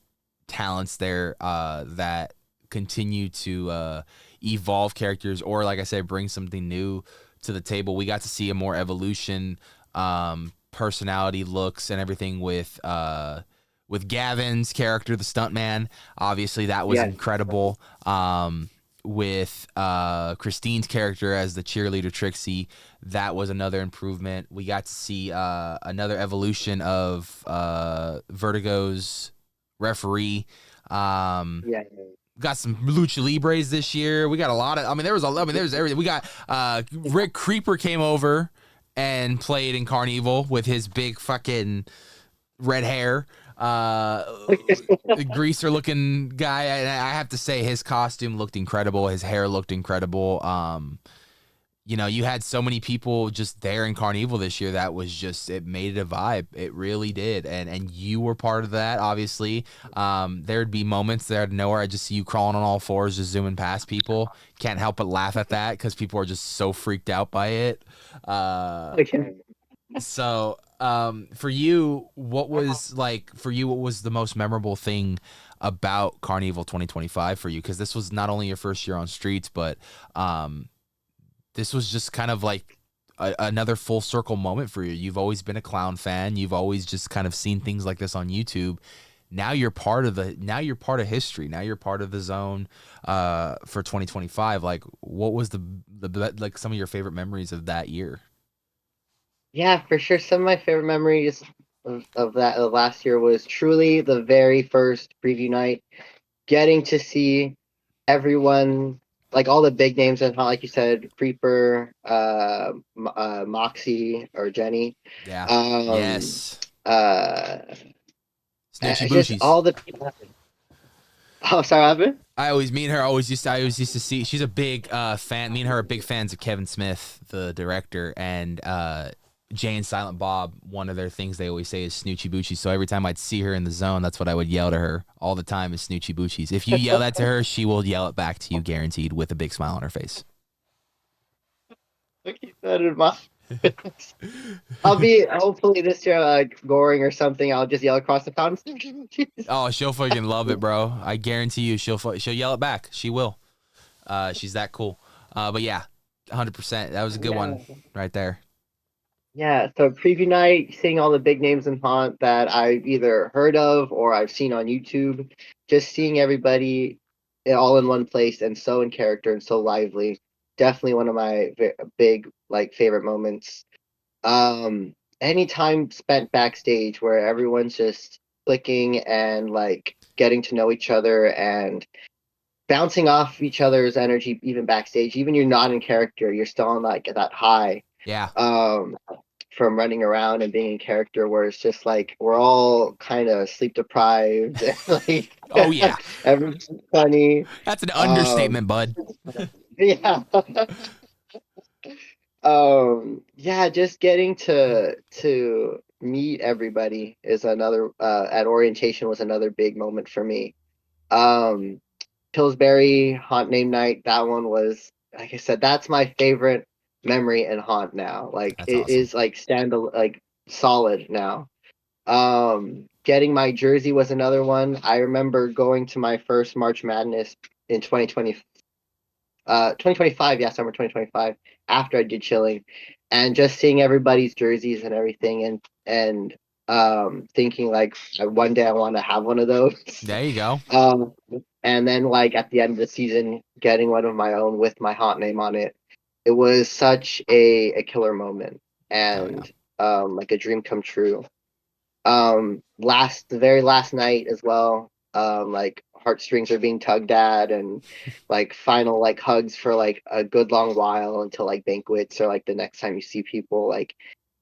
Speaker 2: talents there that continue to evolve characters, or like I said, bring something new to the table. We got to see a more evolution, personality, looks, and everything with Gavin's character, the stuntman. Obviously, that was
Speaker 1: Yeah.
Speaker 2: incredible. With Christine's character as the cheerleader Trixie, that was another improvement. We got to see another evolution of Vertigo's referee.
Speaker 1: Yeah.
Speaker 2: Got some lucha libres this year. We got a lot of. I mean, there was a. I mean, there was everything. We got Rick Creeper came over and played in Carnevil with his big fucking red hair. The greaser looking guy. I have to say his costume looked incredible. His hair looked incredible. You know, you had so many people just there in Carnival this year that was just, it made it a vibe. It really did. And you were part of that, obviously. There'd be moments there out of nowhere. I just see you crawling on all fours, just zooming past people. Can't help but laugh at that because people are just so freaked out by it.
Speaker 1: Okay.
Speaker 2: For you, what was the most memorable thing about Carnival 2025 for you? Because this was not only your first year on streets, but this was just kind of like another full circle moment for you. You've always been a clown fan. You've always just kind of seen things like this on YouTube. Now you're part of history. Now you're part of the zone for 2025. Like, what was the like some of your favorite memories of that year?
Speaker 1: Yeah, for sure. Some of my favorite memories of that of last year was truly the very first preview night, getting to see everyone, like all the big names, and like you said, Creeper, Moxie or Jenny,
Speaker 2: Yeah.
Speaker 1: um,
Speaker 2: Yes.
Speaker 1: uh,
Speaker 2: Snoochie
Speaker 1: just
Speaker 2: Boochies.
Speaker 1: all the people. Oh, sorry, Evan.
Speaker 2: I always used to see, she's a big fan. Me and her are big fans of Kevin Smith, the director, and Jay and Silent Bob. One of their things they always say is Snoochie Boochies. So every time I'd see her in the zone, that's what I would yell to her all the time, is Snoochie Boochies. If you yell that to her, she will yell it back to you, guaranteed, with a big smile on her face.
Speaker 1: I keep that in mind. I'll be hopefully this year like goring or something. I'll just yell across the fountain.
Speaker 2: Oh, she'll fucking love it, bro. I guarantee you, she'll yell it back. She will. She's that cool. But yeah, 100%. That was a good
Speaker 1: Yeah.
Speaker 2: one right there.
Speaker 1: Yeah, so preview night, seeing all the big names in Haunt that I've either heard of or I've seen on YouTube, just seeing everybody all in one place and so in character and so lively. Definitely one of my big like favorite moments. Any time spent backstage where everyone's just clicking and like getting to know each other and bouncing off each other's energy even backstage, even you're not in character, you're still on like that high.
Speaker 2: Yeah.
Speaker 1: Um, from running around and being in character where it's just like we're all kind of sleep deprived and like
Speaker 2: Oh yeah.
Speaker 1: everyone's funny.
Speaker 2: That's an
Speaker 1: Um
Speaker 2: understatement, bud.
Speaker 1: yeah. Yeah, just getting to meet everybody is another at orientation was another big moment for me. Um Pillsbury Haunt Name Night, that one was, like I said, that's my favorite memory in Haunt now. Like
Speaker 2: That's
Speaker 1: it
Speaker 2: awesome.
Speaker 1: is like like solid now. Getting my jersey was another one. I remember going to my first March Madness in 2025, yeah, summer 2025, after I did chilling, and just seeing everybody's jerseys and everything, and thinking like one day I want to have one of those.
Speaker 2: There you go.
Speaker 1: um, and then like at the end of the season, getting one of my own with my haunt name on it, it was such a killer moment
Speaker 2: Oh yeah.
Speaker 1: and like a dream come true. The very last night as well, like heartstrings are being tugged at and like final like hugs for like a good long while until like banquets or like the next time you see people. Like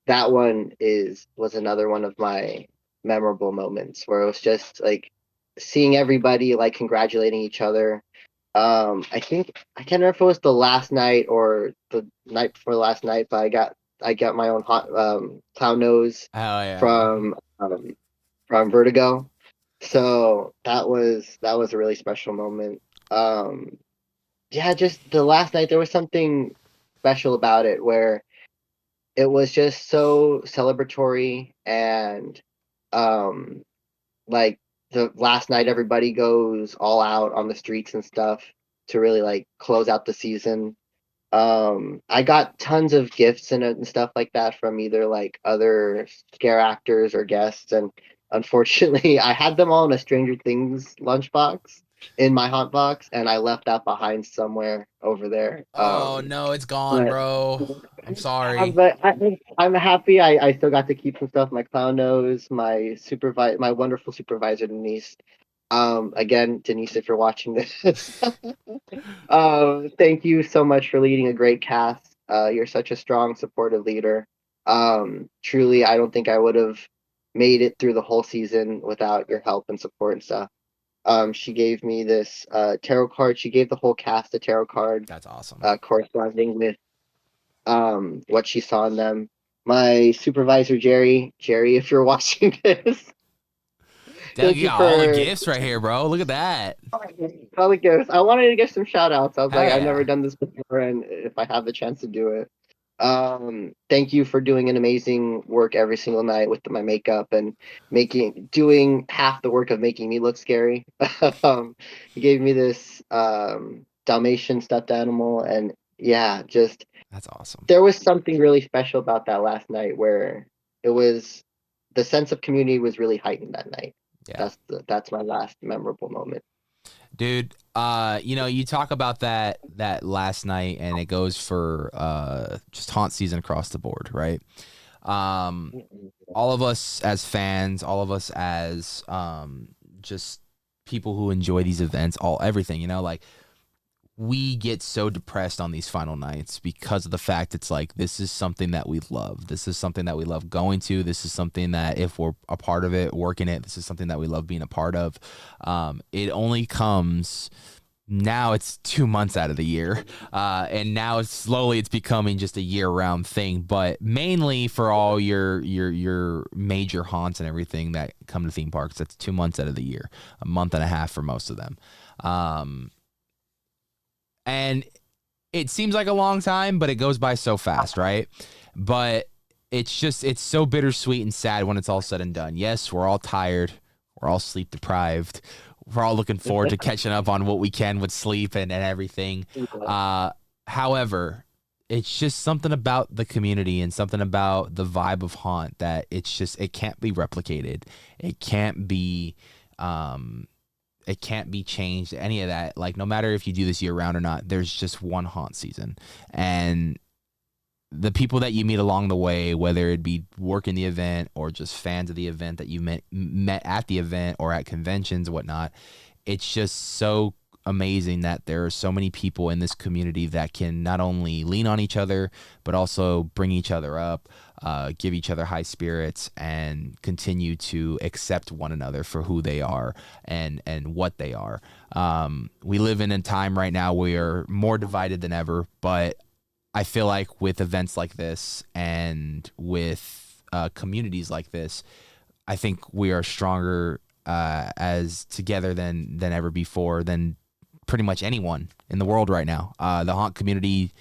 Speaker 1: that one is was another one of my memorable moments where it was just like seeing everybody like congratulating each other. I think I can't remember if it was the last night or the night before last night, but I got my own hot clown nose
Speaker 2: Hell yeah.
Speaker 1: from um, from Vertigo. So that was a really special moment. Um, yeah, just the last night there was something special about it where it was just so celebratory and um like the last night everybody goes all out on the streets and stuff to really like close out the season. I got tons of gifts and stuff like that from either like other scare actors or guests, and unfortunately, I had them all in a Stranger Things lunchbox in my haunt box, and I left that behind somewhere over there.
Speaker 2: Oh no, it's gone,
Speaker 1: But
Speaker 2: bro. I'm
Speaker 1: yeah,
Speaker 2: sorry.
Speaker 1: but I'm happy. I still got to keep some stuff. My clown nose, my wonderful supervisor Denise. Again, Denise, if you're watching this, thank you so much for leading a great cast. You're such a strong, supportive leader. Truly, I don't think I would have made it through the whole season without your help and support and stuff. She gave me this tarot card. She gave the whole cast a tarot card
Speaker 2: That's awesome.
Speaker 1: corresponding with what she saw in them. My supervisor, Jerry, if you're watching this,
Speaker 2: Dang,
Speaker 1: thank
Speaker 2: you
Speaker 1: you
Speaker 2: got all the
Speaker 1: for
Speaker 2: gifts right here, bro. Look at that.
Speaker 1: all the gifts. I wanted to get some shout outs. I was
Speaker 2: Hell
Speaker 1: like, I've never
Speaker 2: yeah.
Speaker 1: done this before, and if I have the chance to do it. Thank you for doing an amazing work every single night with my makeup and doing half the work of making me look scary. You gave me this Dalmatian stuffed animal, and yeah, just
Speaker 2: That's awesome.
Speaker 1: there was something really special about that last night where it was the sense of community was really heightened that night.
Speaker 2: Yeah.
Speaker 1: That's my last memorable moment.
Speaker 2: Dude, you talk about that last night and it goes for just haunt season across the board, right? Um all of us as fans, all of us as just people who enjoy these events, all everything, like we get so depressed on these final nights because of the fact it's like this is something that we love. This is something that we love going to. This is something that if we're a part of it, working it, this is something that we love being a part of. It only comes now. It's 2 months out of the year, and now it's becoming just a year-round thing. But mainly for all your major haunts and everything that come to theme parks, that's 2 months out of the year, a month and a half for most of them. And it seems like a long time, but it goes by so fast, right? But it's so bittersweet and sad when it's all said and done. Yes, we're all tired. We're all sleep deprived. We're all looking forward to catching up on what we can with sleep and everything. However, it's just something about the community and something about the vibe of haunt that it can't be replicated. It can't be it can't be changed, any of that. Like, no matter if you do this year round or not, there's just one haunt season. And the people that you meet along the way, whether it be working the event or just fans of the event that you met at the event or at conventions and whatnot, it's just so amazing that there are so many people in this community that can not only lean on each other, but also bring each other up, give each other high spirits, and continue to accept one another for who they are and what they are. We live in a time right now where we're more divided than ever, but I feel like with events like this and with communities like this, I think we are stronger as together than ever before, than pretty much anyone in the world right now. The haunt community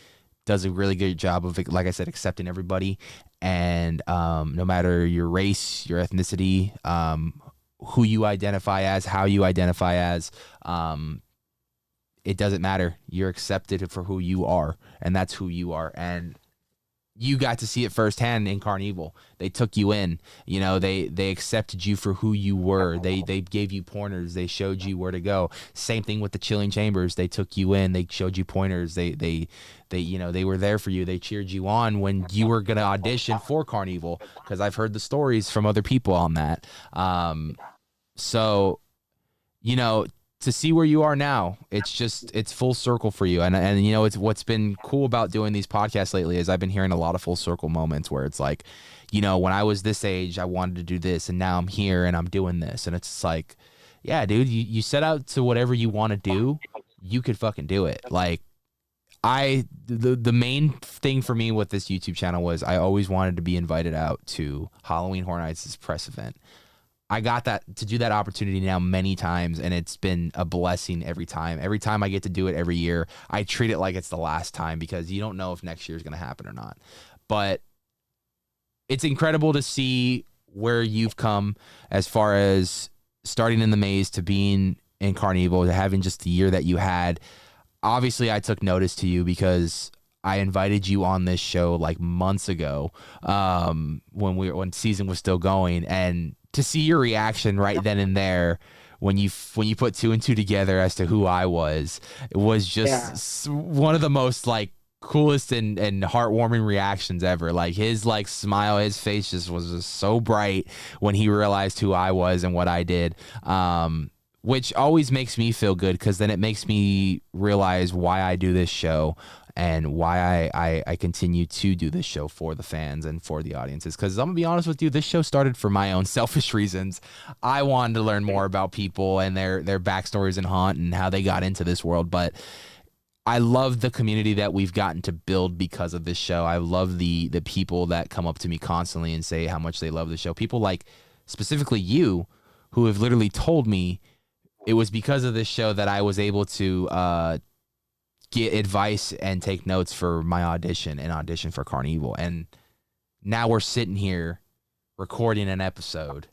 Speaker 2: does a really good job of, like I said, accepting everybody, and no matter your race, your ethnicity, who you identify as, how you identify as, it doesn't matter. You're accepted for who you are, and that's who you are. And you got to see it firsthand in Carnevil. They took you in. They accepted you for who you were. They gave you pointers. They showed you where to go. Same thing with the Chilling Chambers. They took you in. They showed you pointers. They were there for you. They cheered you on when you were gonna audition for Carnevil, because I've heard the stories from other people on that. So you know, to see where you are now, it's full circle for you. And it's what's been cool about doing these podcasts lately is I've been hearing a lot of full circle moments where it's like, when I was this age, I wanted to do this, and now I'm here and I'm doing this. And it's like, yeah, dude, you set out to whatever you want to do, you could fucking do it. Like, the main thing for me with this YouTube channel was I always wanted to be invited out to Halloween Horror Nights' press event. I got to do that opportunity now many times, and it's been a blessing every time. Every time I get to do it every year, I treat it like it's the last time, because you don't know if next year is going to happen or not. But it's incredible to see where you've come, as far as starting in the maze to being in Carnevil, to having just the year that you had. Obviously, I took notice to you because I invited you on this show like months ago, when season was still going, and to see your reaction right then and there when you put two and two together as to who I was, it was
Speaker 1: Yeah.
Speaker 2: just one of the most like coolest and heartwarming reactions ever. Like his like smile, his face just was just so bright when he realized who I was and what I did. Which always makes me feel good because then it makes me realize why I do this show and why I continue to do this show for the fans and for the audiences. Because I'm going to be honest with you, this show started for my own selfish reasons. I wanted to learn more about people and their backstories and haunt and how they got into this world. But I love the community that we've gotten to build because of this show. I love the people that come up to me constantly and say how much they love the show. People like specifically you who have literally told me it was because of this show that I was able to get advice and take notes for my audition and audition for Carnevil. And now we're sitting here recording an episode,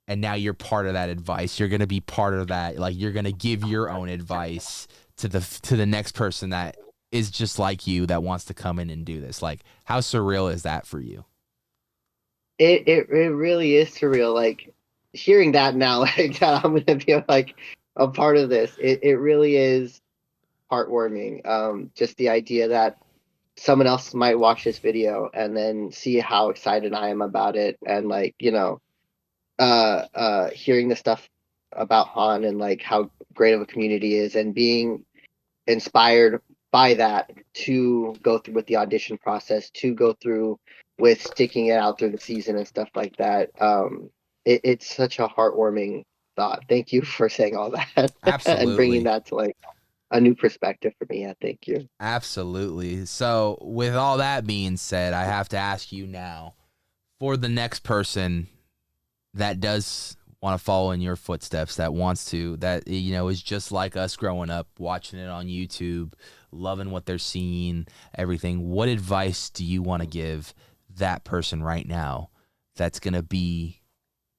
Speaker 2: and now you're part of that advice. You're going to be part of that. Like you're going to give your own advice to the next person that is just like you that wants to come in and do this. Like how surreal is that for you?
Speaker 1: It really is surreal. Like hearing that now, like that I'm gonna be like a part of this. It really is heartwarming. Just the idea that someone else might watch this video and then see how excited I am about it, and like, hearing the stuff about Han and like how great of a community is, and being inspired by that to go through with the audition process, to go through with sticking it out through the season and stuff like that. It's such a heartwarming thought. Thank you for saying all that and bringing
Speaker 2: Absolutely.
Speaker 1: that to like a new perspective for me. Yeah, thank you.
Speaker 2: Absolutely. So, with all that being said, I have to ask you now for the next person that does want to follow in your footsteps, that wants to, that, is just like us growing up, watching it on YouTube, loving what they're seeing, everything. What advice do you want to give that person right now that's going to be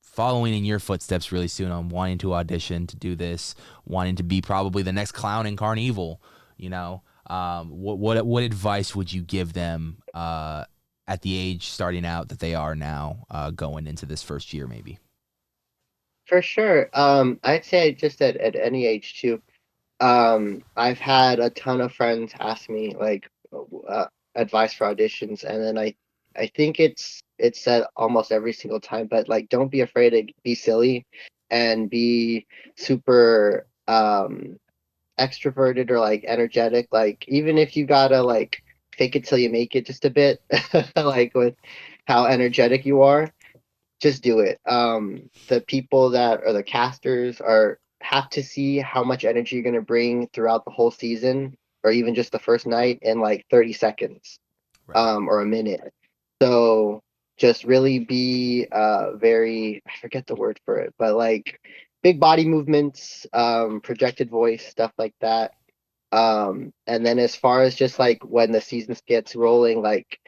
Speaker 2: following in your footsteps really soon on wanting to audition to do this, wanting to be probably the next clown in Carnevil, what advice would you give them at the age starting out that they are now, going into this first year maybe?
Speaker 1: For sure. I'd say just at any age too. I've had a ton of friends ask me like advice for auditions, and then I think it's said almost every single time, but like don't be afraid to be silly and be super extroverted or like energetic. Like even if you gotta like fake it till you make it just a bit, like with how energetic you are, just do it. The people that are the casters are have to see how much energy you're gonna bring throughout the whole season, or even just the first night in like 30 seconds,
Speaker 2: Right.
Speaker 1: or a minute. So just really be very, I forget the word for it, but like big body movements, projected voice, stuff like that. And then as far as just like when the season gets rolling, like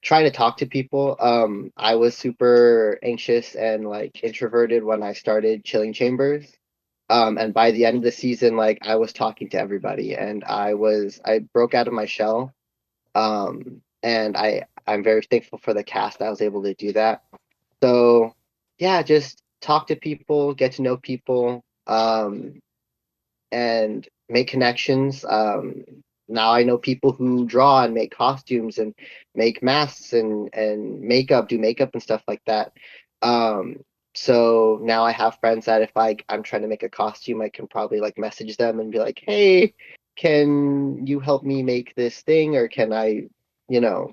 Speaker 1: trying to talk to people. I was super anxious and like introverted when I started Chilling Chambers. And by the end of the season, like I was talking to everybody, and I broke out of my shell. And I'm very thankful for the cast that I was able to do that. So yeah, just talk to people, get to know people. And make connections. Now I know people who draw and make costumes and make masks and makeup, do makeup and stuff like that. Um, so now I have friends that if I'm trying to make a costume, I can probably like message them and be like, "Hey, can you help me make this thing, or can I, you know,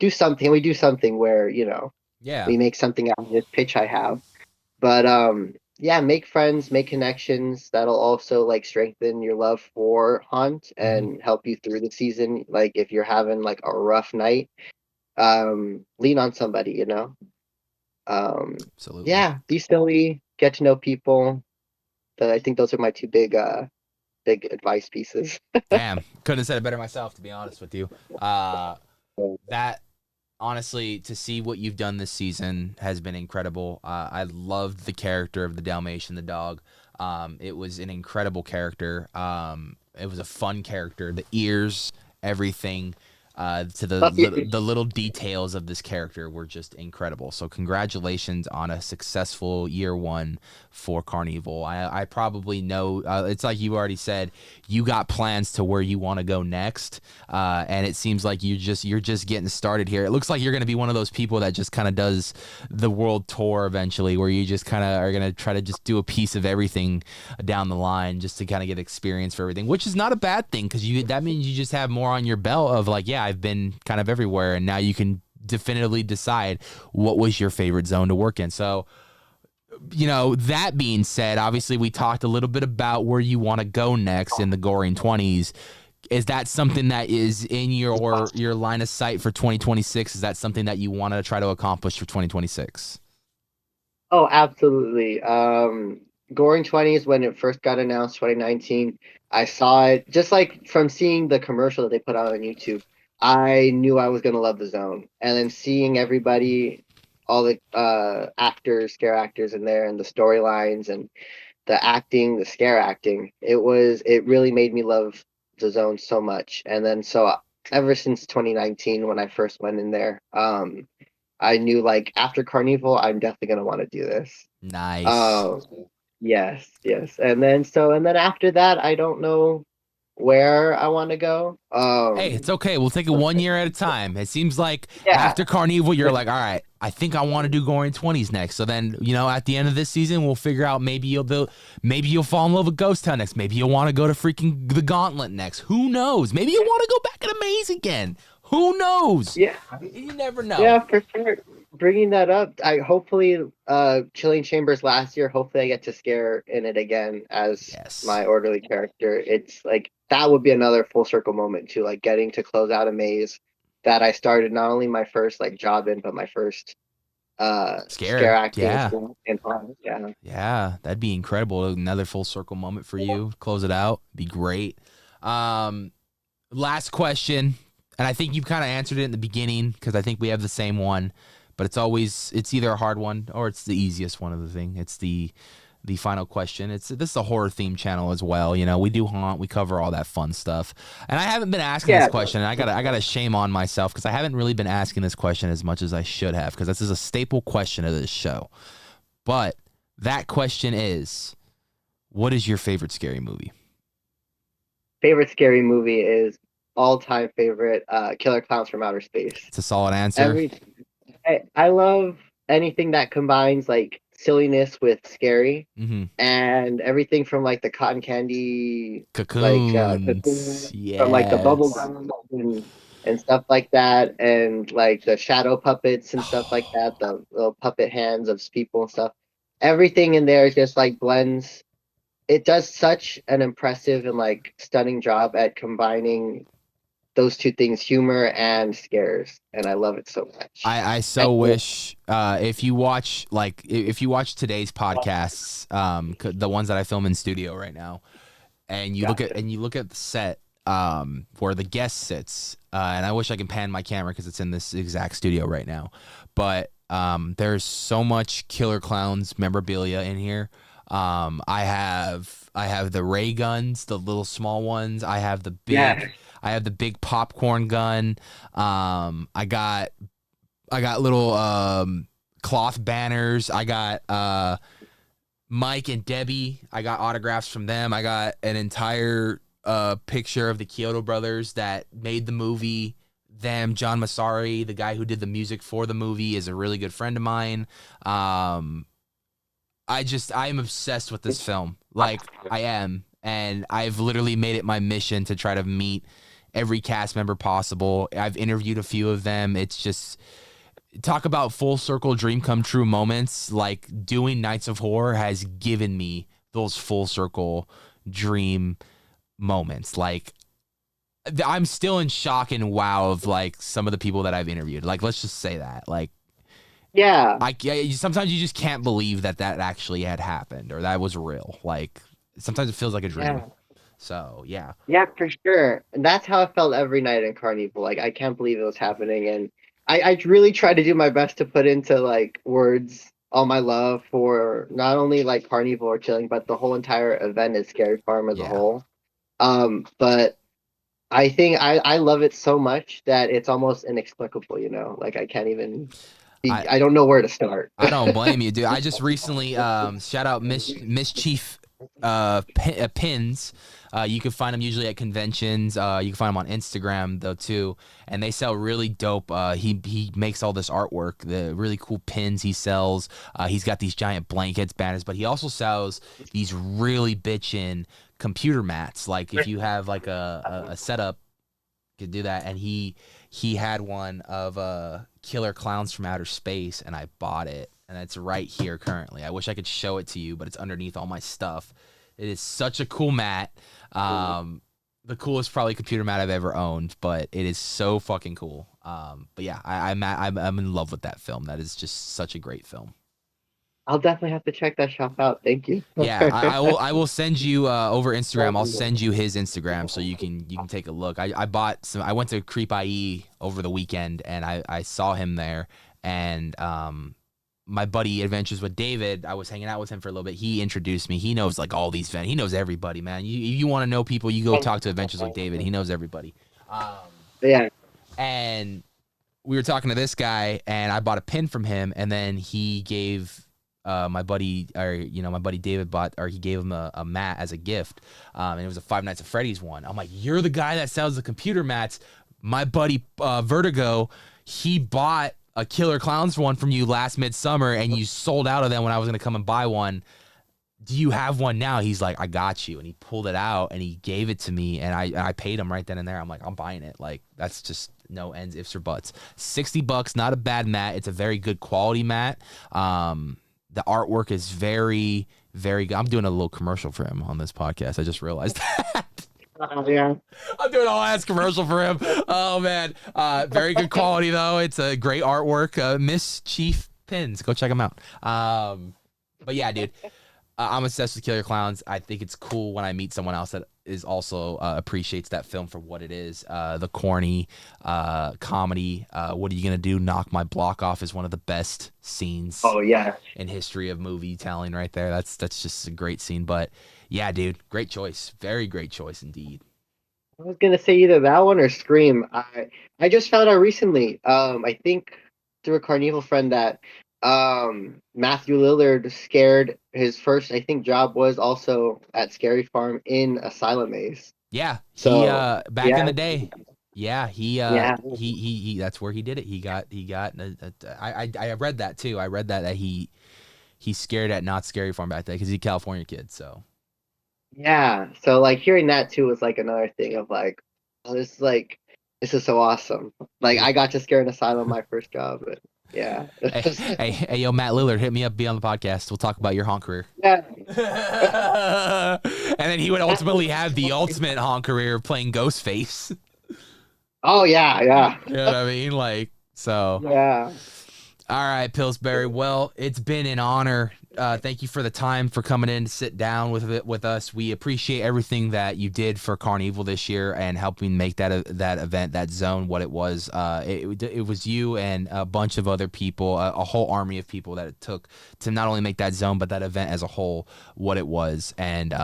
Speaker 1: do something? We do something where
Speaker 2: Yeah.
Speaker 1: we make something out of this pitch I have." But yeah, make friends, make connections. That'll also like strengthen your love for Hunt
Speaker 2: Hmm.
Speaker 1: and help you through the season. Like if you're having like a rough night, lean on somebody. Um,
Speaker 2: Absolutely.
Speaker 1: yeah, be silly, get to know people. I think those are my two big advice pieces.
Speaker 2: Damn. Couldn't have said it better myself, to be honest with you. That honestly, to see what you've done this season has been incredible. I loved the character of the Dalmatian, the dog. It was an incredible character. It was a fun character. The ears, everything. to the
Speaker 1: But
Speaker 2: the little details of this character were just incredible. So congratulations on a successful year one for Carnevil. I probably know it's like you already said, you got plans to where you want to go next, and it seems like you're just getting started here. It looks like you're going to be one of those people that just kind of does the world tour eventually, where you just kind of are going to try to just do a piece of everything down the line just to kind of get experience for everything, which is not a bad thing because that means you just have more on your belt of like, yeah, I've been kind of everywhere, and now you can definitively decide what was your favorite zone to work in. So, that being said, obviously we talked a little bit about where you want to go next in the Goring 20s. Is that something that is in your line of sight for 2026? Is that something that you want to try to accomplish for 2026?
Speaker 1: Oh, absolutely. Goring 20s, when it first got announced, 2019, I saw it just like from seeing the commercial that they put out on YouTube. I knew I was gonna love the zone, and then seeing everybody, all the actors, scare actors in there, and the storylines and the acting, the scare acting, it really made me love the zone so much. And then ever since 2019, when I first went in there, I knew like after Carnival, I'm definitely gonna want to do this.
Speaker 2: Nice.
Speaker 1: Um, yes, yes. And then after that, I don't know where I want to go.
Speaker 2: Hey, it's okay. We'll take it one year at a time. It seems like
Speaker 1: Yeah,
Speaker 2: after Carnival, you're like, all right, I think I want to do Goring 20s next. So then, at the end of this season, we'll figure out maybe you'll fall in love with Ghost Town next. Maybe you'll want to go to freaking the Gauntlet next. Who knows? Maybe you want to go back in Amaze again. Who knows?
Speaker 1: yeah,
Speaker 2: You never know.
Speaker 1: yeah, for sure. Bringing that up, I hopefully Chilling Chambers last year. Hopefully, I get to scare in it again as
Speaker 2: Yes.
Speaker 1: my orderly character. It's like that would be another full circle moment too, like getting to close out a maze that I started not only my first like job in, but my first scare
Speaker 2: Scare.
Speaker 1: acting
Speaker 2: Yeah.
Speaker 1: in Holland. Yeah.
Speaker 2: Yeah. That'd be incredible. Another full circle moment for you. Close it out. Be great. Um, Last question, and I think you've kind of answered it in the beginning because I think we have the same one, but it's either a hard one or it's the easiest one of the thing. It's the final question. This is a horror theme channel as well. We do haunt, we cover all that fun stuff. And I haven't been asking this
Speaker 1: Yeah.
Speaker 2: question, and I gotta shame on myself because I haven't really been asking this question as much as I should have, because this is a staple question of this show. But that question is, what is your favorite scary movie?
Speaker 1: Favorite scary movie is all time favorite Killer Clowns from Outer Space.
Speaker 2: It's a solid answer.
Speaker 1: Every I love anything that combines like silliness with scary,
Speaker 2: Mm-hmm.
Speaker 1: and everything from like the cotton candy, like
Speaker 2: Cocoons.
Speaker 1: Cocoon, from like the bubble
Speaker 2: Yes.
Speaker 1: gum and stuff like that, and like the shadow puppets and stuff like that, the little puppet hands of people and stuff. Everything in there just like blends. It does such an impressive and like stunning job at combining those two things, humor and scares, and I love it so much.
Speaker 2: I
Speaker 1: And
Speaker 2: so wish if you watch today's podcasts, the ones that I film in studio right now, and
Speaker 1: gotcha.
Speaker 2: you look at the set where the guest sits, and I wish I can pan my camera because it's in this exact studio right now, but there's so much Killer Clowns memorabilia in here. I have the ray guns, the little small ones.
Speaker 1: Yeah.
Speaker 2: I have the big popcorn gun. I got little cloth banners. I got Mike and Debbie. I got autographs from them. I got an entire picture of the Kyoto brothers that made the movie. Them, John Massari, the guy who did the music for the movie, is a really good friend of mine. Um, I am obsessed with this film. Like, I am. And I've literally made it my mission to try to meet every cast member possible. I've interviewed a few of them. It's just talk about full circle dream come true moments. Like, doing Nights of Horror has given me those full circle dream moments. Like, I'm still in shock and wow of like some of the people that I've interviewed. Like, let's just say that. Like,
Speaker 1: Yeah.
Speaker 2: sometimes you just can't believe that actually had happened or that was real. Like, sometimes it feels like a dream.
Speaker 1: Yeah.
Speaker 2: So yeah.
Speaker 1: Yeah, for sure. And that's how I felt every night in Carnival. Like I can't believe it was happening. And I really try to do my best to put into like words all my love for not only like Carnival or chilling, but the whole entire event is Scary Farm as a
Speaker 2: Yeah.
Speaker 1: whole. But I think I love it so much that it's almost inexplicable, Like I can't even
Speaker 2: I
Speaker 1: I don't know where to start.
Speaker 2: I don't blame you, dude. I just recently shout out Mischief pins. You can find them usually at conventions. You can find them on Instagram though too, and they sell really dope. He makes all this artwork, the really cool pins he sells. He's got these giant blankets, banners, but he also sells these really bitchin' computer mats. Like if you have like a setup, you could do that. And he had one of Killer Clowns from Outer Space, and I bought it, and it's right here currently. I wish I could show it to you, but it's underneath all my stuff. It is such a cool mat. The coolest probably computer mat I've ever owned, but it is so fucking cool. But yeah, I'm in love with that film. That is just such a great film.
Speaker 1: I'll definitely have to check that shop out. Thank you.
Speaker 2: Yeah, I will send you over Instagram. I'll send you his Instagram so you can take a look. I bought some. I went to Creep IE over the weekend, and I saw him there. And my buddy Adventures with David, I was hanging out with him for a little bit. He introduced me. He knows like all these he knows everybody, man. You want to know people, you go talk to Adventures with David. He knows everybody.
Speaker 1: Yeah.
Speaker 2: And we were talking to this guy, and I bought a pin from him, and then he gave my buddy, or my buddy David bought, or he gave him a mat as a gift, and it was a Five Nights at Freddy's one. I'm like, you're the guy that sells the computer mats. My buddy Vertigo, he bought a Killer Clowns one from you last midsummer, and you sold out of them when I was gonna come and buy one. Do you have one now? He's like, I got you. And he pulled it out and he gave it to me, and I paid him right then and there. I'm like, I'm buying it. Like, that's just no ends, ifs, or buts. $60, not a bad mat. It's a very good quality mat. The artwork is very, very good. I'm doing a little commercial for him on this podcast. I just realized that.
Speaker 1: Yeah.
Speaker 2: I'm doing a whole ass commercial for him. Oh man. Very good quality though. It's a great artwork. Miss Chief Pins. Go check them out. But yeah, dude. I'm obsessed with Killer Clowns. I think it's cool when I meet someone else that is also appreciates that film for what it is. The corny comedy. What are you gonna do? Knock my block off is one of the best scenes
Speaker 1: Oh yeah.
Speaker 2: in history of movie telling right there. That's just a great scene. But yeah, dude, great choice. Very great choice indeed.
Speaker 1: I was gonna say either that one or Scream. I just found out recently, I think through a Carnevil friend that Matthew Lillard scared his first, I think, job was also at Scary Farm in Asylum Maze.
Speaker 2: Yeah, he
Speaker 1: So
Speaker 2: back in
Speaker 1: yeah,
Speaker 2: the day. Yeah,
Speaker 1: yeah.
Speaker 2: he that's where he did it. He got I read that too. I read that he's scared at Not Scary Farm back then because he's a California kid. So
Speaker 1: Yeah. So like hearing that too was like another thing of like, oh, this is so awesome. Like
Speaker 2: yeah.
Speaker 1: I got to scare an asylum my first job, but yeah.
Speaker 2: Hey, yo, Matt Lillard, hit me up, be on the podcast. We'll talk about your honk career.
Speaker 1: Yeah.
Speaker 2: And then he would ultimately have the ultimate honk career playing Ghostface.
Speaker 1: Oh yeah, yeah.
Speaker 2: You know what I mean? Like, so.
Speaker 1: Yeah.
Speaker 2: All right, Pillsbury. Well, it's been an honor. Thank you for the time for coming in to sit down with us. We appreciate everything that you did for Carnevil this year and helping make that event, that zone, what it was. It was you and a bunch of other people, a whole army of people that it took to not only make that zone, but that event as a whole, what it was. And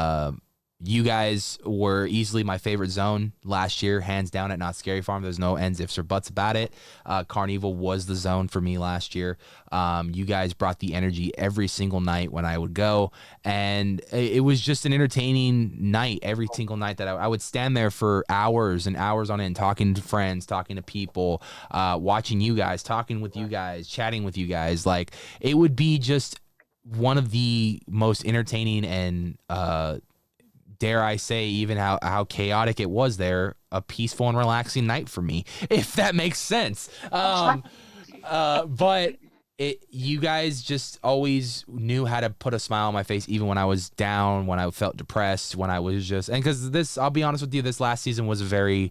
Speaker 2: you guys were easily my favorite zone last year, hands down at Not Scary Farm. There's no ends, ifs, or buts about it. Carnevil was the zone for me last year. You guys brought the energy every single night when I would go, and it was just an entertaining night every single night that I would stand there for hours and hours on end, talking to friends, talking to people, watching you guys, talking with you guys, chatting with you guys. Like, it would be just one of the most entertaining and dare I say, even how chaotic it was there, a peaceful and relaxing night for me, if that makes sense. But you guys just always knew how to put a smile on my face, even when I was down, when I felt depressed, when I was just, and because this, I'll be honest with you, this last season was a very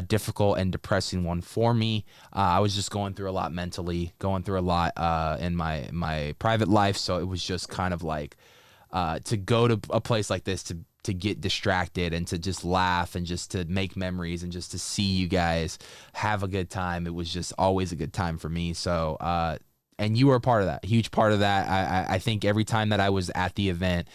Speaker 2: difficult and depressing one for me. I was just going through a lot mentally, going through a lot in my private life. So it was just kind of like to go to a place like this to get distracted and to just laugh and just to make memories and just to see you guys have a good time. It was just always a good time for me. So, and you were a part of that, a huge part of that. I think every time that I was at the event,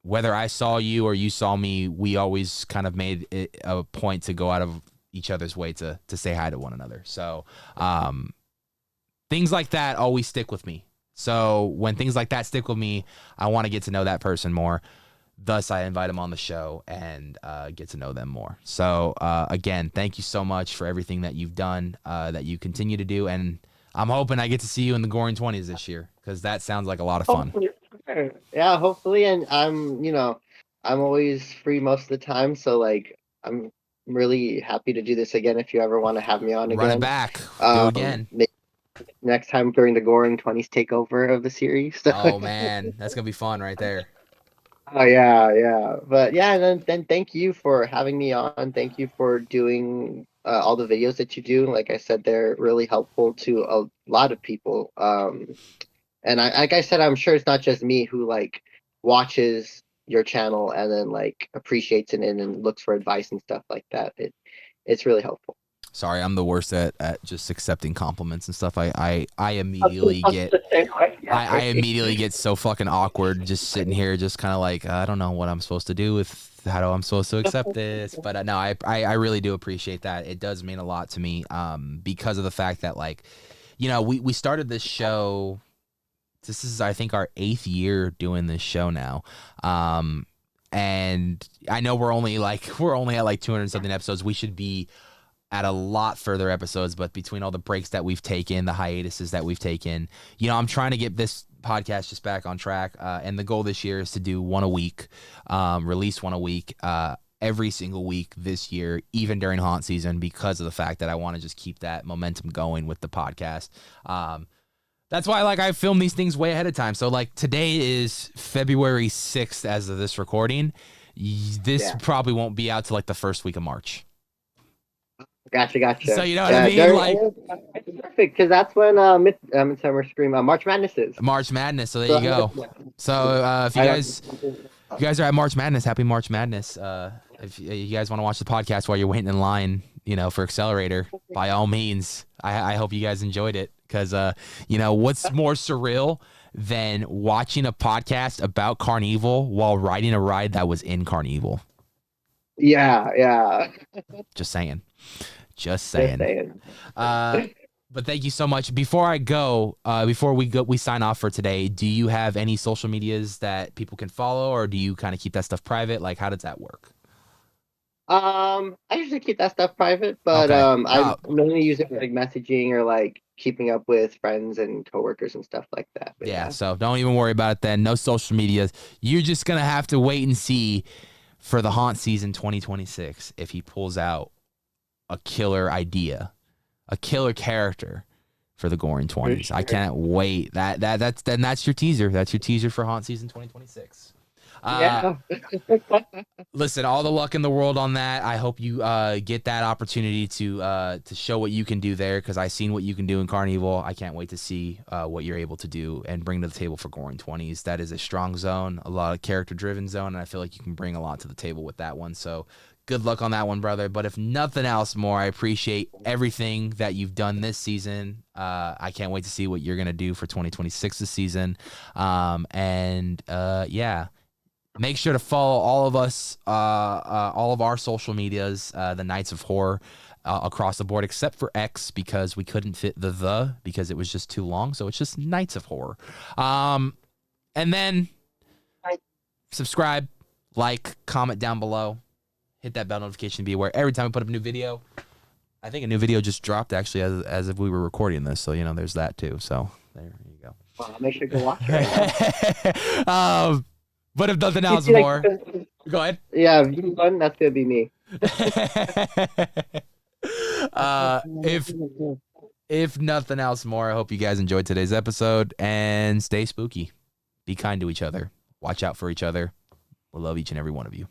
Speaker 2: whether I saw you or you saw me, we always kind of made it a point to go out of each other's way to say hi to one another. So things like that always stick with me. So when things like that stick with me, I want to get to know that person more. Thus, I invite them on the show and get to know them more. So again, thank you so much for everything that you've done, that you continue to do. And I'm hoping I get to see you in the Goring 20s this year, because that sounds like a lot of fun.
Speaker 1: Hopefully. Yeah, hopefully. And I'm always free most of the time. So like, I'm really happy to do this again if you ever want to have me on
Speaker 2: Run it
Speaker 1: again.
Speaker 2: back. Do it again.
Speaker 1: Next time during the Goring 20s takeover of the series.
Speaker 2: Oh, man. That's going to be fun right there.
Speaker 1: Oh yeah, yeah. But yeah, and then thank you for having me on. Thank you for doing all the videos that you do. Like I said, they're really helpful to a lot of people. And like I said, I'm sure it's not just me who like watches your channel and then like appreciates it and looks for advice and stuff like that. It's really helpful.
Speaker 2: Sorry, I'm the worst at just accepting compliments and stuff. I immediately get I immediately get so fucking awkward just sitting here, just kind of like, I don't know what I'm supposed to do with how I'm supposed to accept this. But no, I really do appreciate that. It does mean a lot to me, because of the fact that, like, we started this show. This is, I think, our 8th year doing this show now. And I know we're only at like 200 something episodes. We should be at a lot further episodes, but between all the breaks that we've taken, the hiatuses that we've taken, I'm trying to get this podcast just back on track. And the goal this year is to do one a week, release one a week, every single week this year, even during haunt season, because of the fact that I want to just keep that momentum going with the podcast. That's why, like, I film these things way ahead of time. So, like, today is February 6th as of this recording. This probably won't be out till like the first week of March.
Speaker 1: Gotcha.
Speaker 2: So you know what I mean? Like,
Speaker 1: it's perfect because that's when Midsummer Scream, March Madness is.
Speaker 2: March Madness. So there you go. So if you guys are at March Madness, happy March Madness. If you guys want to watch the podcast while you're waiting in line, for Accelerator, by all means. I hope you guys enjoyed it, because what's more surreal than watching a podcast about Carnevil while riding a ride that was in Carnevil?
Speaker 1: Yeah.
Speaker 2: Just saying. But thank you so much. Before I go, before we sign off for today, do you have any social medias that people can follow, or do you kind of keep that stuff private? Like, how does that work?
Speaker 1: I usually keep that stuff private, but
Speaker 2: Okay.
Speaker 1: I mainly use it for like messaging or like keeping up with friends and coworkers and stuff like that. But
Speaker 2: yeah, so don't even worry about it then. No social medias. You're just going to have to wait and see for the haunt season 2026 if he pulls out a killer idea, a killer character for the Goring 20s. Sure. I can't wait. That's your teaser. That's your teaser for haunt season 2026.
Speaker 1: Yeah.
Speaker 2: Listen, all the luck in the world on that. I hope you get that opportunity to show what you can do there, because I've seen what you can do in Carnevil. I can't wait to see what you're able to do and bring to the table for Goring 20s. That is a strong zone, a lot of character-driven zone, and I feel like you can bring a lot to the table with that one. So good luck on that one, brother. But if nothing else more, I appreciate everything that you've done this season. I can't wait to see what you're going to do for 2026 this season. Yeah. Make sure to follow all of us, all of our social medias, the Knights of Horror, across the board, except for X, because we couldn't fit the because it was just too long. So it's just Knights of Horror. And then subscribe, like, comment down below, hit that bell notification to be aware every time we put up a new video. I think a new video just dropped, actually, as if we were recording this. So, there's that too. So there you go.
Speaker 1: Well, I'll make sure to go watch it right now.
Speaker 2: But if nothing else more, go ahead.
Speaker 1: Yeah, if you won, that's gonna be me.
Speaker 2: If nothing else more, I hope you guys enjoyed today's episode, and stay spooky. Be kind to each other. Watch out for each other. We love each and every one of you.